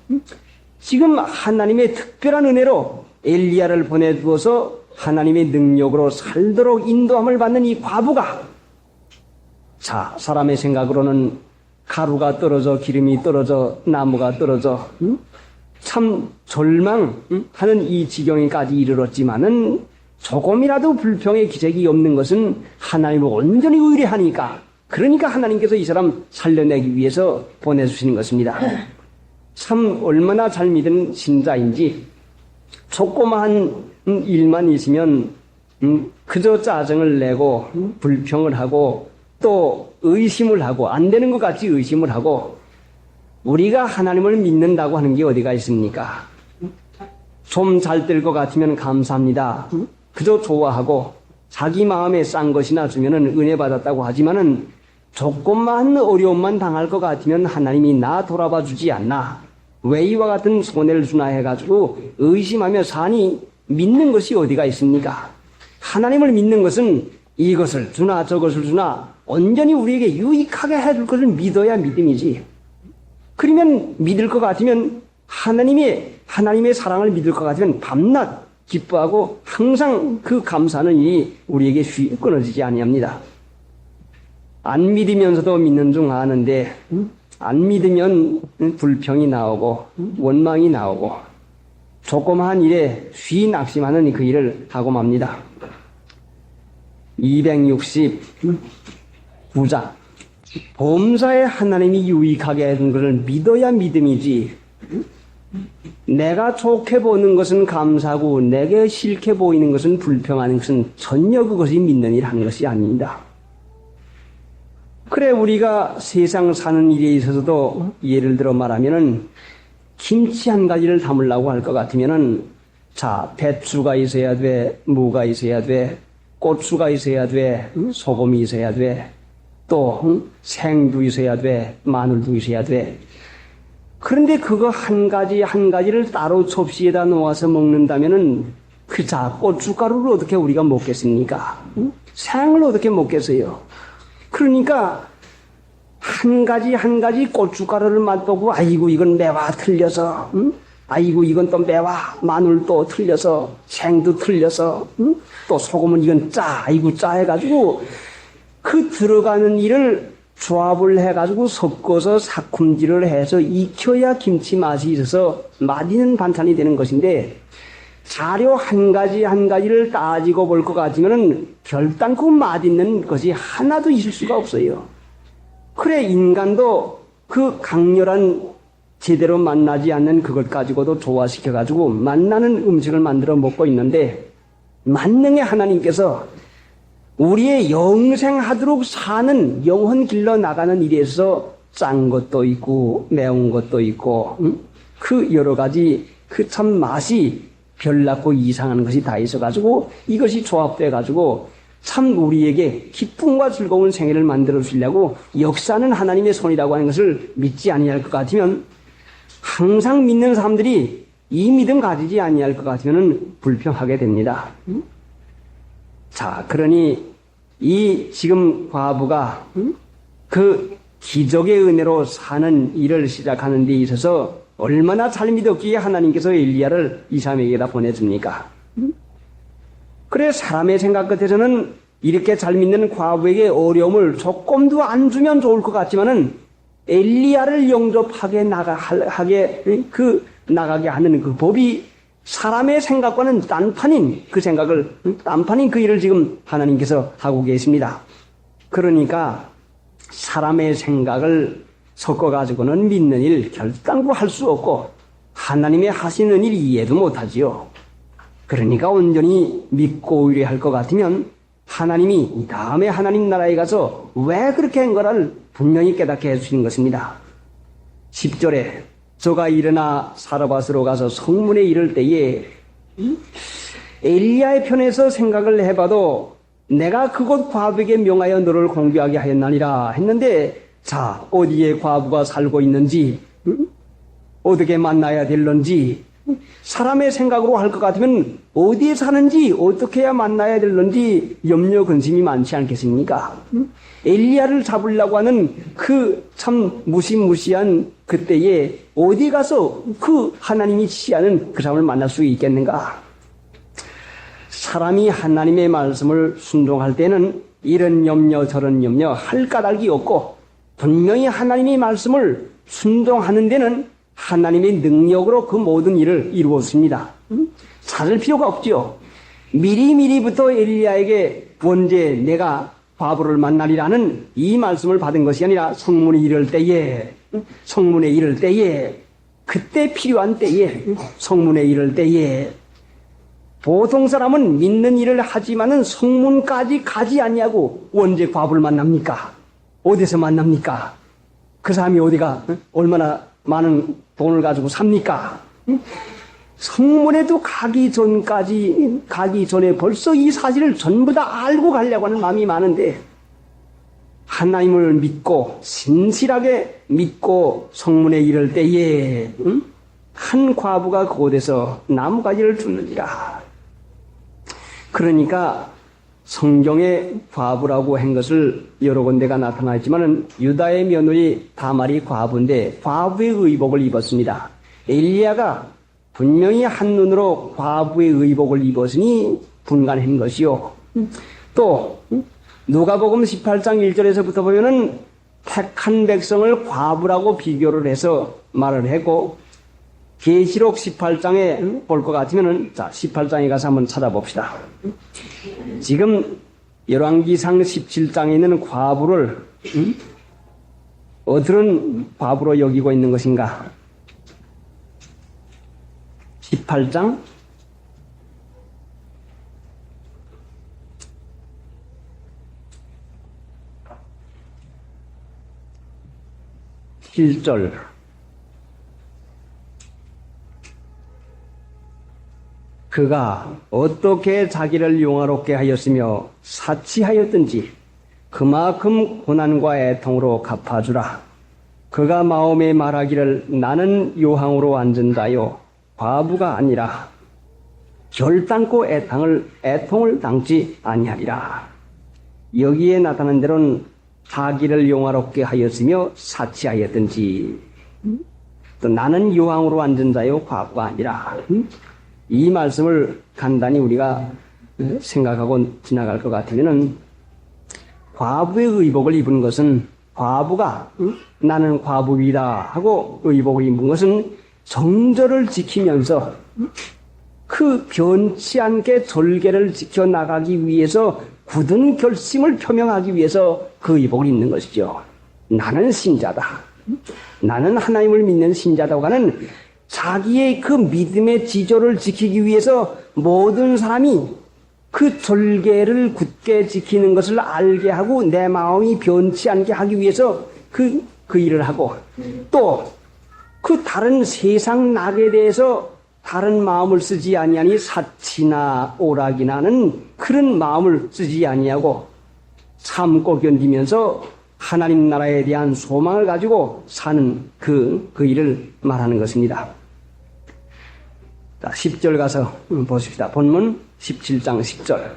지금 하나님의 특별한 은혜로 엘리야를 보내두어서 하나님의 능력으로 살도록 인도함을 받는 이 과부가, 자, 사람의 생각으로는 가루가 떨어져 기름이 떨어져 나무가 떨어져 참 절망하는 이 지경에까지 이르렀지만은 조금이라도 불평의 기색이 없는 것은 하나님을 온전히 의뢰하니까, 그러니까 하나님께서 이 사람 살려내기 위해서 보내주시는 것입니다. 참 얼마나 잘 믿은 신자인지, 조그마한 일만 있으면 그저 짜증을 내고 불평을 하고 또 의심을 하고, 안 되는 것 같이 의심을 하고, 우리가 하나님을 믿는다고 하는 게 어디가 있습니까? 좀 잘 될 것 같으면 감사합니다. 그저 좋아하고 자기 마음에 싼 것이나 주면은 은혜 받았다고 하지만은 조금만 어려움만 당할 것 같으면 하나님이 나 돌아봐 주지 않나, 왜 이와 같은 손해를 주나 해가지고 의심하며 사니 믿는 것이 어디가 있습니까? 하나님을 믿는 것은 이것을 주나 저것을 주나 온전히 우리에게 유익하게 해줄 것을 믿어야 믿음이지. 그러면 믿을 것 같으면 하나님의 사랑을 믿을 것 같으면 밤낮 기뻐하고 항상 그 감사하는 일이 우리에게 끊어지지 아니합니다. 안 믿으면서도 믿는 중 아는데 안 믿으면 불평이 나오고 원망이 나오고 조그마한 일에 쉬 낙심하는 그 일을 하고 맙니다. 269장 범사에 하나님이 유익하게 해준 것을 믿어야 믿음이지, 내가 좋게 보는 것은 감사하고 내게 싫게 보이는 것은 불평하는 것은 전혀 그것이 믿는 일 하는 것이 아닙니다. 그래, 우리가 세상 사는 일에 있어서도 예를 들어 말하면은 김치 한 가지를 담으려고 할 것 같으면은 자, 배추가 있어야 돼, 무가 있어야 돼, 고추가 있어야 돼, 소금이 있어야 돼, 또 생도 있어야 돼, 마늘도 있어야 돼. 그런데 그거 한 가지를 따로 접시에다 놓아서 먹는다면은 자, 고춧가루를 어떻게 우리가 먹겠습니까? 생을 어떻게 먹겠어요? 그러니까 한 가지 고춧가루를 맛보고 아이고 이건 매와 틀려서, 아이고 이건 또 매와, 마늘도 틀려서, 생도 틀려서, 또 소금은 이건 아이고 짜 해가지고 그 들어가는 일을 조합을 해가지고 섞어서 삭힘질을 해서 익혀야 김치 맛이 있어서 맛있는 반찬이 되는 것인데, 자료 한 가지를 따지고 볼 것 같으면은 결단코 맛있는 것이 하나도 있을 수가 없어요. 그래, 인간도 그 강렬한 제대로 만나지 않는 그것 가지고도 조화시켜가지고 만나는 음식을 만들어 먹고 있는데, 만능의 하나님께서 우리의 영생하도록 사는 영혼 길러 나가는 일에서 짠 것도 있고 매운 것도 있고 그 여러 가지 그 참 맛이 별났고 이상한 것이 다 있어가지고 이것이 조합돼가지고 참 우리에게 기쁨과 즐거운 생애를 만들어 주려고 역사는 하나님의 손이라고 하는 것을 믿지 아니할 것 같으면, 항상 믿는 사람들이 이 믿음 가지지 아니할 것 같으면 불평하게 됩니다. 자, 그러니 이 지금 과부가 그 기적의 은혜로 사는 일을 시작하는 데 있어서 얼마나 잘 믿었기에 하나님께서 엘리야를 이 사람에게다 보내줍니까? 그래, 사람의 생각 끝에서는 이렇게 잘 믿는 과부에게 어려움을 조금도 안 주면 좋을 것 같지만은 엘리야를 영접하게 나가게 하는 그 법이 사람의 생각과는 딴판인 그 일을 지금 하나님께서 하고 계십니다. 그러니까 사람의 생각을 섞어가지고는 믿는 일 결단코 할 수 없고 하나님의 하시는 일 이해도 못하지요. 그러니까 온전히 믿고 의뢰할 것 같으면 하나님이 이 다음에 하나님 나라에 가서 왜 그렇게 한 거를 분명히 깨닫게 해주시는 것입니다. 10절에 저가 일어나 사르밧으로 가서 성문에 이를 때에 엘리야의 편에서 생각을 해봐도 내가 그곳 과부에게 명하여 너를 공개하게 하였나니라 했는데, 자, 어디에 과부가 살고 있는지, 어떻게 만나야 될런지, 사람의 생각으로 할 것 같으면 어디에 사는지, 어떻게 해야 만나야 될런지 염려 근심이 많지 않겠습니까? 엘리야를 잡으려고 하는 그 참 무시무시한 그때에 어디 가서 그 하나님이 지시하는 그 사람을 만날 수 있겠는가? 사람이 하나님의 말씀을 순종할 때는 이런 염려 저런 염려 할 까닭이 없고, 분명히 하나님의 말씀을 순종하는 데는 하나님의 능력으로 그 모든 일을 이루었습니다. 찾을 필요가 없죠. 미리부터 엘리야에게 언제 내가 과부를 만나리라는 이 말씀을 받은 것이 아니라 성문에 이를 때에 그때 필요한 때에 성문에 이를 때에, 보통 사람은 믿는 일을 하지만은 성문까지 가지 않냐고 언제 과부를 만납니까? 어디서 만납니까? 그 사람이 어디가 얼마나 많은 돈을 가지고 삽니까? 성문에도 가기 전에 벌써 이 사실을 전부 다 알고 가려고 하는 마음이 많은데, 하나님을 믿고 신실하게 믿고 성문에 이를 때에 한 과부가 그곳에서 나무가지를 줍는지라. 그러니까 성경에 과부라고 한 것을 여러 군데가 나타나 있지만은 유다의 며느리 다말이 과부인데 과부의 의복을 입었습니다. 엘리야가 분명히 한눈으로 과부의 의복을 입었으니 분간한 것이요. 또 누가복음 18장 1절에서부터 보면은 택한 백성을 과부라고 비교를 해서 말을 했고, 계시록 18장에 볼 것 같으면은, 자, 18장에 가서 한번 찾아봅시다. 지금 열왕기상 17장에 있는 과부를 어떤 과부로 여기고 있는 것인가? 18장 7절. 그가 어떻게 자기를 용화롭게 하였으며 사치하였든지 그만큼 고난과 애통으로 갚아주라. 그가 마음에 말하기를 나는 요항으로 앉은 자요 과부가 아니라 결단코 애통을 당치 아니하리라. 여기에 나타난 대로는 자기를 용화롭게 하였으며 사치하였든지, 또 나는 요항으로 앉은 자요 과부가 아니라, 이 말씀을 간단히 우리가 생각하고 지나갈 것 같으면은, 과부의 의복을 입은 것은 과부가 나는 과부이다 하고 의복을 입은 것은 정절을 지키면서 그 변치 않게 절개를 지켜나가기 위해서 굳은 결심을 표명하기 위해서 그 의복을 입는 것이죠. 나는 신자다. 나는 하나님을 믿는 신자다고 하는 자기의 그 믿음의 지조를 지키기 위해서 모든 사람이 그 절개를 굳게 지키는 것을 알게 하고 내 마음이 변치 않게 하기 위해서 그 일을 하고, 또 그 다른 세상 낙에 대해서 다른 마음을 쓰지 아니하니 사치나 오락이나는 그런 마음을 쓰지 아니하고 참고 견디면서 하나님 나라에 대한 소망을 가지고 사는 그 일을 말하는 것입니다. 자, 10절 가서 보십시다. 본문 17장 10절.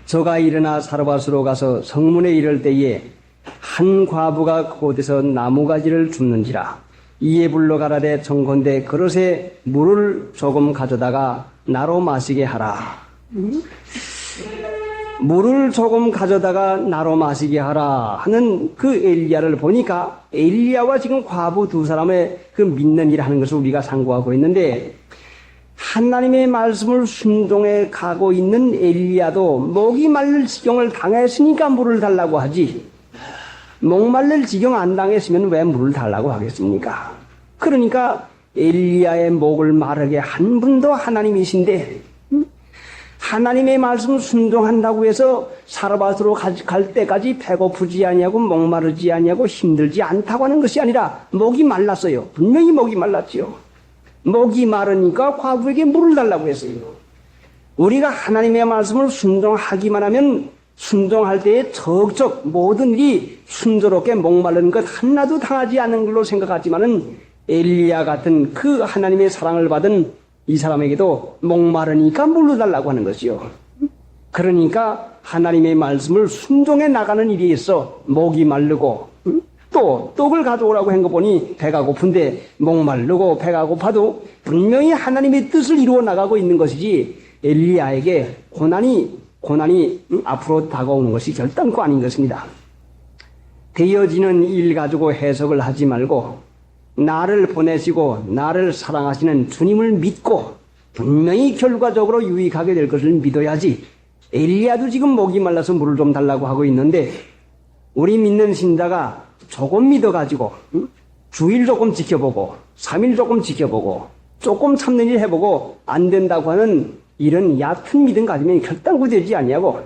저가 일어나 사르밧으로 가서 성문에 이를 때에 한 과부가 그곳에서 나무가지를 줍는지라. 이에 불러 가라되 청컨대 그릇에 물을 조금 가져다가 나로 마시게 하라. 물을 조금 가져다가 나로 마시게 하라 하는 그 엘리야를 보니까 엘리야와 지금 과부 두 사람의 그 믿는 일을 하는 것을 우리가 상고하고 있는데, 하나님의 말씀을 순종해 가고 있는 엘리야도 목이 말릴 지경을 당했으니까 물을 달라고 하지, 목말릴 지경 안 당했으면 왜 물을 달라고 하겠습니까? 그러니까 엘리야의 목을 마르게 한 분도 하나님이신데, 하나님의 말씀 순종한다고 해서 사르밧으로 갈 때까지 배고프지 아니하고 목마르지 아니하고 힘들지 않다고 하는 것이 아니라 목이 말랐어요. 분명히 목이 말랐지요. 목이 마르니까 과부에게 물을 달라고 했어요. 우리가 하나님의 말씀을 순종하기만 하면 순종할 때에 적적 모든 일이 순조롭게 목마른 것 하나도 당하지 않는 걸로 생각하지만은, 엘리야 같은 그 하나님의 사랑을 받은 이 사람에게도 목마르니까 물로 달라고 하는 것이요. 그러니까 하나님의 말씀을 순종해 나가는 일에 있어 목이 마르고, 또 떡을 가져오라고 한 거 보니 배가 고픈데 목마르고 배가 고파도 분명히 하나님의 뜻을 이루어 나가고 있는 것이지, 엘리야에게 고난이 앞으로 다가오는 것이 결단코 아닌 것입니다. 되어지는 일 가지고 해석을 하지 말고 나를 보내시고 나를 사랑하시는 주님을 믿고 분명히 결과적으로 유익하게 될 것을 믿어야지. 엘리야도 지금 목이 말라서 물을 좀 달라고 하고 있는데, 우리 믿는 신자가 조금 믿어가지고 주일 조금 지켜보고 3일 조금 지켜보고 조금 참는 일 해보고 안 된다고 하는 이런 얕은 믿음 가지면 결단코 되지 아니하고,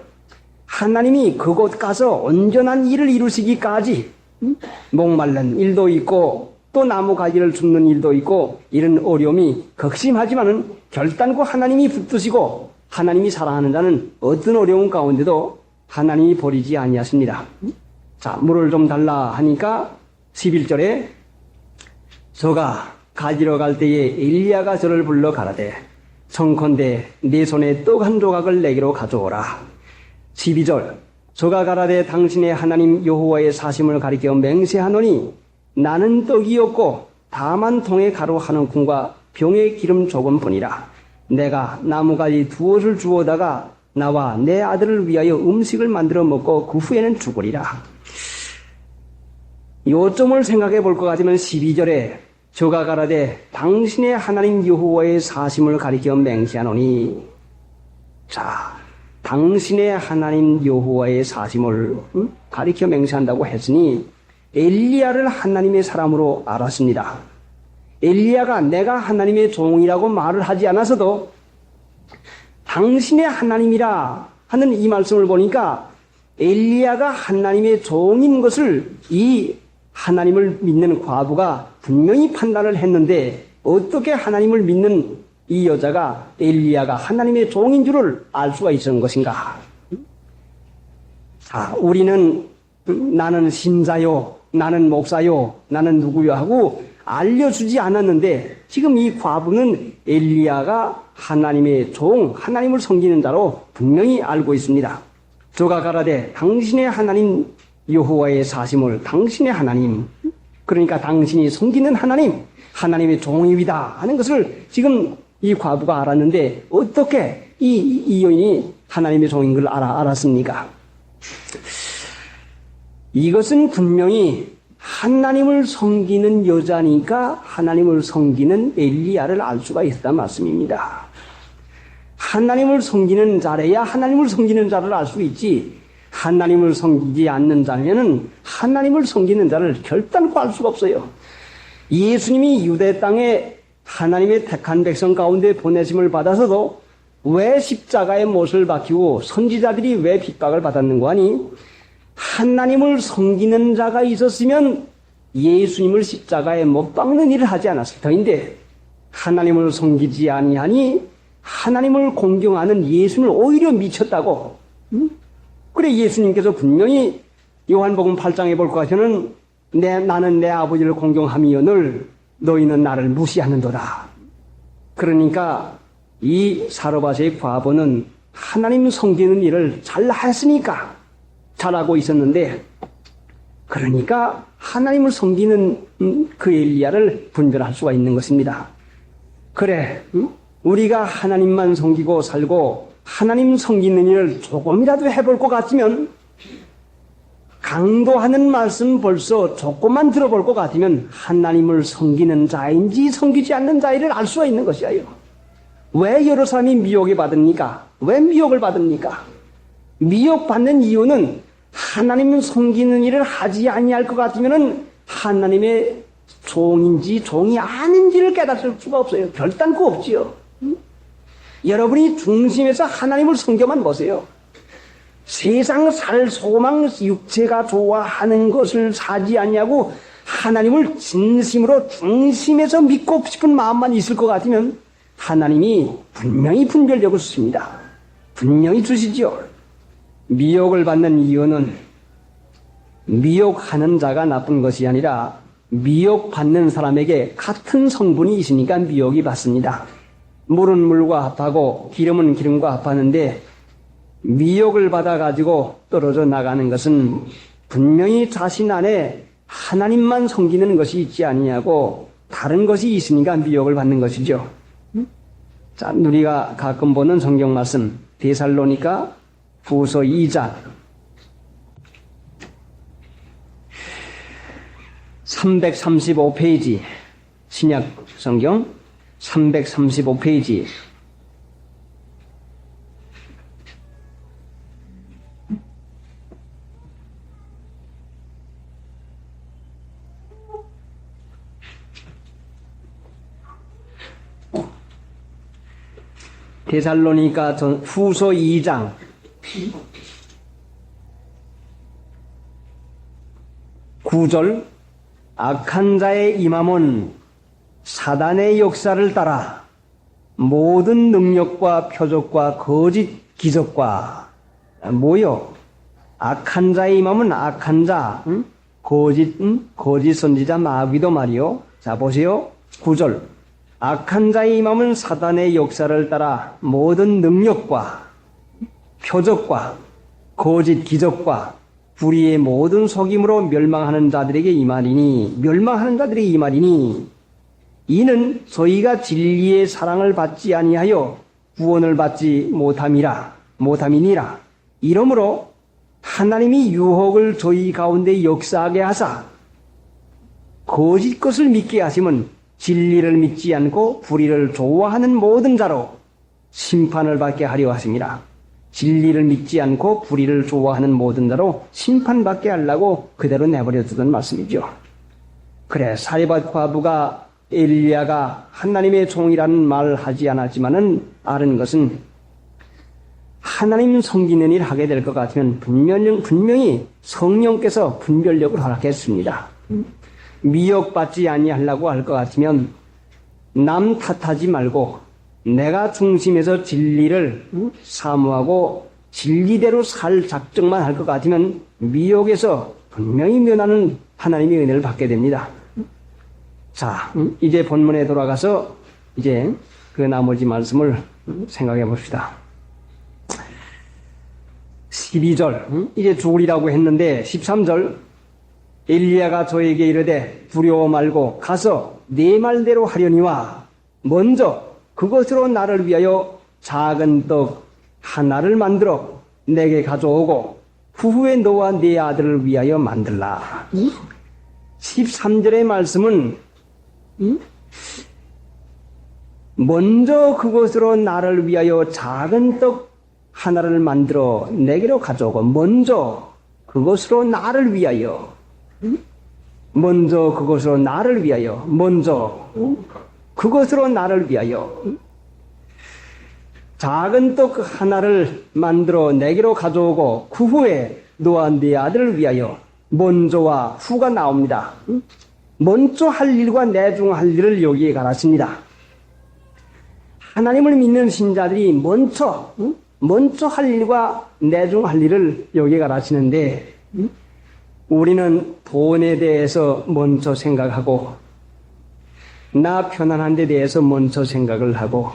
하나님이 그곳 가서 온전한 일을 이루시기까지 목말른 일도 있고 또 나무 가지를 줍는 일도 있고 이런 어려움이 극심하지만은 결단코 하나님이 붙드시고 하나님이 사랑하는 자는 어떤 어려움 가운데도 하나님이 버리지 아니하십니다. 자, 물을 좀 달라 하니까 11절에 저가 가지러 갈 때에 엘리야가 저를 불러 가라되 청컨대 내 손에 떡 한 조각을 내게로 가져오라. 12절 저가 가라되 당신의 하나님 여호와의 사심을 가리켜 맹세하노니 나는 떡이 없고 다만 통에 가루 한 움큼과 병에 기름 조금 뿐이라. 내가 나무가지 두엇을 주워다가 나와 내 아들을 위하여 음식을 만들어 먹고 그 후에는 죽으리라. 요점을 생각해 볼 것 같으면 12절에 저가 가라되 당신의 하나님 여호와의 사심을 가리켜 맹세하노니, 자, 당신의 하나님 여호와의 사심을 가리켜 맹세한다고 했으니 엘리야를 하나님의 사람으로 알았습니다. 엘리야가 내가 하나님의 종이라고 말을 하지 않아서도 당신의 하나님이라 하는 이 말씀을 보니까 엘리야가 하나님의 종인 것을 이 하나님을 믿는 과부가 분명히 판단을 했는데 어떻게 하나님을 믿는 이 여자가 엘리야가 하나님의 종인 줄을 알 수가 있었는 것인가? 자, 우리는 나는 신자요, 나는 목사요, 나는 누구요 하고 알려주지 않았는데 지금 이 과부는 엘리야가 하나님의 종, 하나님을 섬기는 자로 분명히 알고 있습니다. 저가 가라되 당신의 하나님 여호와의 사심을, 당신의 하나님, 그러니까 당신이 섬기는 하나님, 하나님의 종이위다 하는 것을 지금 이 과부가 알았는데 어떻게 이 여인이 하나님의 종인 걸 알았습니까? 이것은 분명히 하나님을 섬기는 여자니까 하나님을 섬기는 엘리야를 알 수가 있다는 말씀입니다. 하나님을 섬기는 자래야 하나님을 섬기는 자를 알 수 있지, 하나님을 섬기지 않는 자면은 하나님을 섬기는 자를 결단코 알 수가 없어요. 예수님이 유대 땅에 하나님의 택한 백성 가운데 보내심을 받아서도 왜 십자가의 못을 박히고 선지자들이 왜 핍박을 받았는가 하니, 하나님을 섬기는 자가 있었으면 예수님을 십자가에 못 박는 일을 하지 않았을 터인데 하나님을 섬기지 아니하니 하나님을 공경하는 예수님을 오히려 미쳤다고. 그래 예수님께서 분명히 요한복음 8장에 볼 것 같으면 나는 내 아버지를 공경하미언을 너희는 나를 무시하는도다. 그러니까 이 사르밧의 과부는 하나님 섬기는 일을 잘 했으니까 잘하고 있었는데, 그러니까 하나님을 섬기는 그 엘리야를 분별할 수가 있는 것입니다. 그래, 우리가 하나님만 섬기고 살고 하나님 섬기는 일을 조금이라도 해볼 것 같으면, 강도하는 말씀 벌써 조금만 들어볼 것 같으면 하나님을 섬기는 자인지 섬기지 않는 자인지를 알 수가 있는 것이에요. 왜 여러 사람이 미혹을 받습니까? 왜 미혹을 받습니까? 미혹받는 이유는 하나님 섬기는 일을 하지 아니할 것 같으면 하나님의 종인지 종이 아닌지를 깨달을 수가 없어요. 결단코 없지요. 여러분이 중심에서 하나님을 섬겨만 보세요. 세상 살 소망 육체가 좋아하는 것을 사지 않냐고 하나님을 진심으로 중심에서 믿고 싶은 마음만 있을 것 같으면 하나님이 분명히 분별력을 주십니다. 분명히 주시죠. 미혹을 받는 이유는 미혹하는 자가 나쁜 것이 아니라 미혹받는 사람에게 같은 성분이 있으니까 미혹이 받습니다. 물은 물과 합하고 기름은 기름과 합하는데 미혹을 받아가지고 떨어져 나가는 것은 분명히 자신 안에 하나님만 섬기는 것이 있지 아니냐고 다른 것이 있으니까 미혹을 받는 것이죠. 자, 우리가 가끔 보는 성경 말씀 데살로니가 후서 2장 335페이지 신약 성경 335페이지 데살로니가 후서 2장 9절 악한 자의 임함은 사단의 역사를 따라 모든 능력과 표적과 거짓 기적과 뭐요? 악한 자의 임함은 악한 자, 거짓 선지자 마귀도 말이요. 자, 보세요. 9절. 악한 자의 임함은 사단의 역사를 따라 모든 능력과 표적과 거짓 기적과 불의의 모든 속임으로 멸망하는 자들에게 임하리니 이는 저희가 진리의 사랑을 받지 아니하여 구원을 받지 못함이니라. 이러므로 하나님이 유혹을 저희 가운데 역사하게 하사 거짓 것을 믿게 하심은 진리를 믿지 않고 불의를 좋아하는 모든 자로 심판을 받게 하려 하심이라. 진리를 믿지 않고 불의를 좋아하는 모든 자로 심판받게 하려고 그대로 내버려 두던 말씀이죠. 그래, 사리밧 과부가 엘리야가 하나님의 종이라는 말을 하지 않았지만은 아는 것은 하나님 섬기는 일 하게 될 것 같으면 분명히 성령께서 분별력을 허락했습니다. 미혹받지 아니하려고 할 것 같으면 남 탓하지 말고 내가 중심에서 진리를 사모하고 진리대로 살 작정만 할 것 같으면 미혹에서 분명히 면하는 하나님의 은혜를 받게 됩니다. 자, 이제 본문에 돌아가서 이제 그 나머지 말씀을 생각해 봅시다. 12절, 이제 죽으리라고 했는데 13절, 엘리야가 저에게 이르되 두려워 말고 가서 네 말대로 하려니와 먼저 그것으로 나를 위하여 작은 떡 하나를 만들어 내게 가져오고 그 후에 너와 네 아들을 위하여 만들라. 13절의 말씀은 먼저 그것으로 나를 위하여 작은 떡 하나를 만들어 내게로 가져오고 먼저 그것으로 나를 위하여 작은 떡 하나를 만들어 내게로 가져오고 그 후에 너와 네 아들을 위하여 먼저와 후가 나옵니다. 먼저 할 일과 내중 할 일을 여기에 가르칩니다. 하나님을 믿는 신자들이 먼저 할 일과 내중 할 일을 여기에 가르치는데 우리는 돈에 대해서 먼저 생각하고 나 편안한 데 대해서 먼저 생각을 하고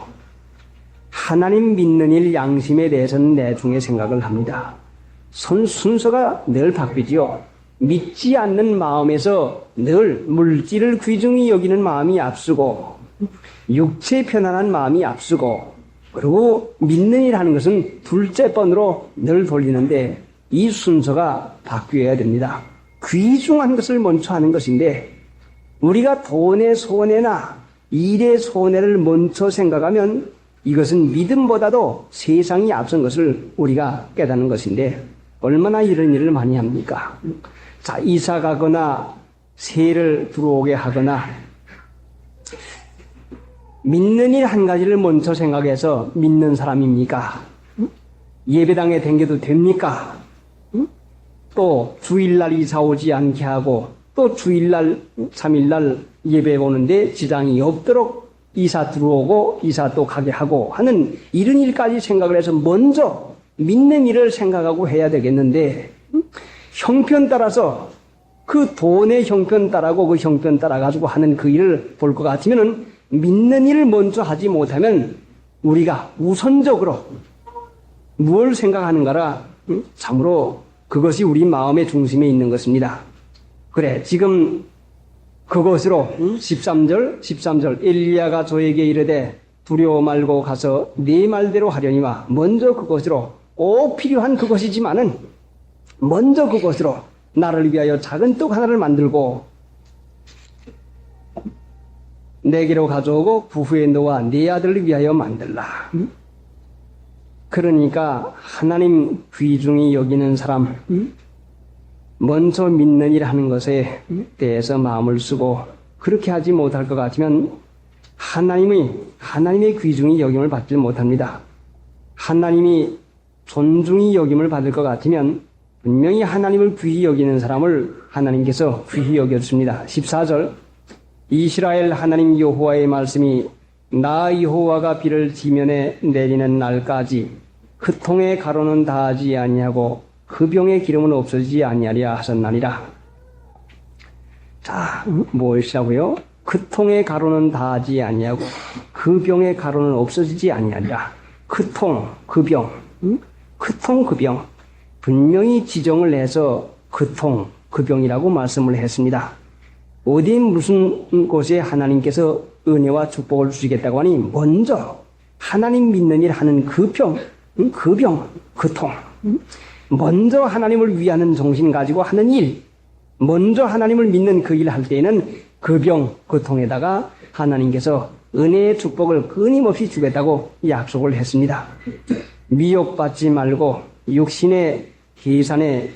하나님 믿는 일 양심에 대해서는 내중에 생각을 합니다. 순서가 늘 바뀌지요. 믿지 않는 마음에서 늘 물질을 귀중히 여기는 마음이 앞서고 육체 편안한 마음이 앞서고 그리고 믿는 일 하는 것은 둘째 번으로 늘 돌리는데 이 순서가 바뀌어야 됩니다. 귀중한 것을 먼저 하는 것인데 우리가 돈의 손해나 일의 손해를 먼저 생각하면 이것은 믿음보다도 세상이 앞선 것을 우리가 깨닫는 것인데 얼마나 이런 일을 많이 합니까? 자, 이사 가거나 세를 들어오게 하거나 믿는 일 한 가지를 먼저 생각해서 믿는 사람입니까? 예배당에 댕겨도 됩니까? 또 주일날 이사 오지 않게 하고 또 주일날 3일날 예배 보는데 지장이 없도록 이사 들어오고 이사 또 가게 하고 하는 이런 일까지 생각을 해서 먼저 믿는 일을 생각하고 해야 되겠는데 형편 따라서 그 돈의 형편 따라고 그 형편 따라 가지고 하는 그 일을 볼 것 같으면은 믿는 일을 먼저 하지 못하면 우리가 우선적으로 무엇을 생각하는가라 참으로 그것이 우리 마음의 중심에 있는 것입니다. 그래, 지금 그것으로 13절 엘리야가 저에게 이르되 두려워 말고 가서 네 말대로 하려니와 먼저 그것으로 꼭 필요한 그것이지만은 먼저 그것으로 나를 위하여 작은 떡 하나를 만들고 내게로 가져오고 그 후에 너와 네 아들을 위하여 만들라. 그러니까 하나님 귀중히 여기는 사람 먼저 믿는 일 하는 것에 대해서 마음을 쓰고 그렇게 하지 못할 것 같으면 하나님의 귀중히 여김을 받지 못합니다. 하나님이 존중히 여김을 받을 것 같으면 분명히 하나님을 귀히 여기는 사람을 하나님께서 귀히 여겼습니다. 14절 이스라엘 하나님 여호와의 말씀이 나 여호와가 비를 지면에 내리는 날까지 그 통의 가로는 다하지 아니하고 그 병의 기름은 없어지지 아니하리라 하셨나니라. 자, 무엇이라고요? 그 통의 가로는 다하지 아니하고 그 병의 가로는 없어지지 아니하리라. 그 통, 그 병, 그 통, 그 병. 분명히 지정을 해서 그 통, 그 병이라고 말씀을 했습니다. 어디 무슨 곳에 하나님께서 은혜와 축복을 주시겠다고 하니 먼저 하나님 믿는 일 하는 그 병, 그 병, 그 통. 먼저 하나님을 위하는 정신 가지고 하는 일, 먼저 하나님을 믿는 그 일 할 때에는 그 병, 그 통에다가 하나님께서 은혜의 축복을 끊임없이 주겠다고 약속을 했습니다. 미혹받지 말고 육신의 계산에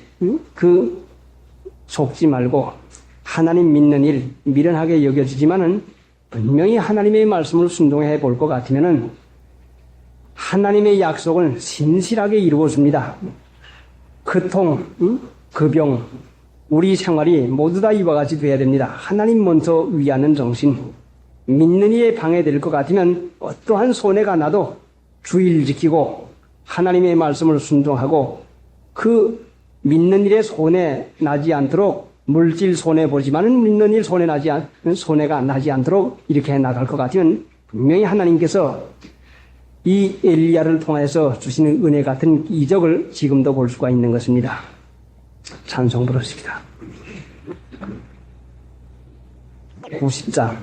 속지 말고 하나님 믿는 일 미련하게 여겨지지만은 분명히 하나님의 말씀을 순종해 볼 것 같으면은 하나님의 약속을 신실하게 이루어줍니다. 그 통, 그 병, 우리 생활이 모두 다 이와 같이 돼야 됩니다. 하나님 먼저 위하는 정신, 믿는 이에 방해될 것 같으면 어떠한 손해가 나도 주의를 지키고 하나님의 말씀을 순종하고 그 믿는 일에 손해 나지 않도록 물질 손해 보지만은 믿는 일 손해가 나지 않도록 이렇게 나갈 것 같으면 분명히 하나님께서 이 엘리야를 통해서 주시는 은혜 같은 이적을 지금도 볼 수가 있는 것입니다. 찬송 부르십니다. 90장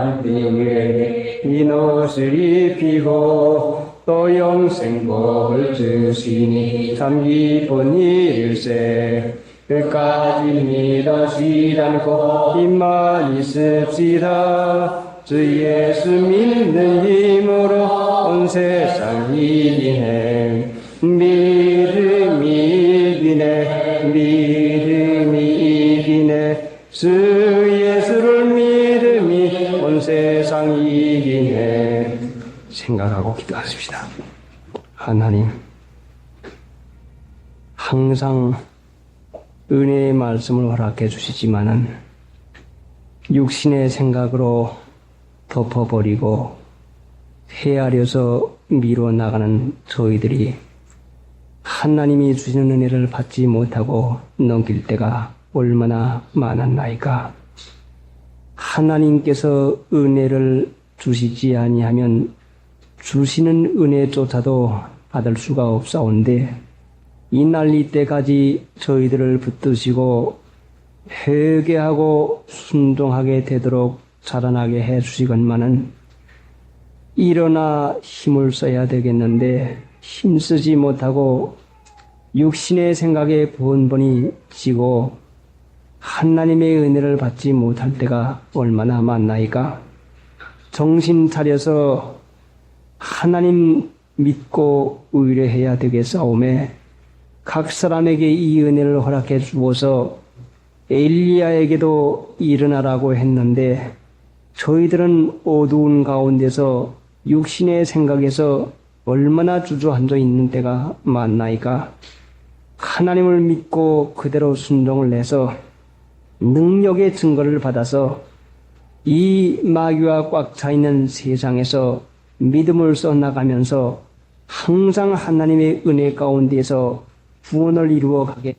사람들에게 흰 옷을 입히고 또 영생복을 주시니 참 기쁜 일일세. 끝까지 믿으시지 않고 힘만 있읍시다. 주 예수 믿는 힘으로 온 세상 이기네. 믿음이 이기네. 믿음이 이기네. 주 예수를 믿음이 온 세상 이기네. 생각하고 기도하십시다. 하나님, 항상 은혜의 말씀을 허락해 주시지만은 육신의 생각으로 덮어버리고 헤아려서 미뤄나가는 저희들이 하나님이 주시는 은혜를 받지 못하고 넘길 때가 얼마나 많았나이까. 하나님께서 은혜를 주시지 아니하면 주시는 은혜조차도 받을 수가 없사온데 이 난리 때까지 저희들을 붙드시고 회개하고 순종하게 되도록 자라나게 해주시건만은 일어나 힘을 써야 되겠는데 힘쓰지 못하고 육신의 생각에 번번이 지고 하나님의 은혜를 받지 못할 때가 얼마나 많나이까. 정신 차려서 하나님 믿고 의뢰해야 되겠사오매 각 사람에게 이 은혜를 허락해 주어서 엘리야에게도 일어나라고 했는데 저희들은 어두운 가운데서 육신의 생각에서 얼마나 주저앉아 있는 때가 많나이까. 하나님을 믿고 그대로 순종을 해서 능력의 증거를 받아서 이 마귀와 꽉 차 있는 세상에서 믿음을 써나가면서 항상 하나님의 은혜 가운데서 구원을 이루어 가게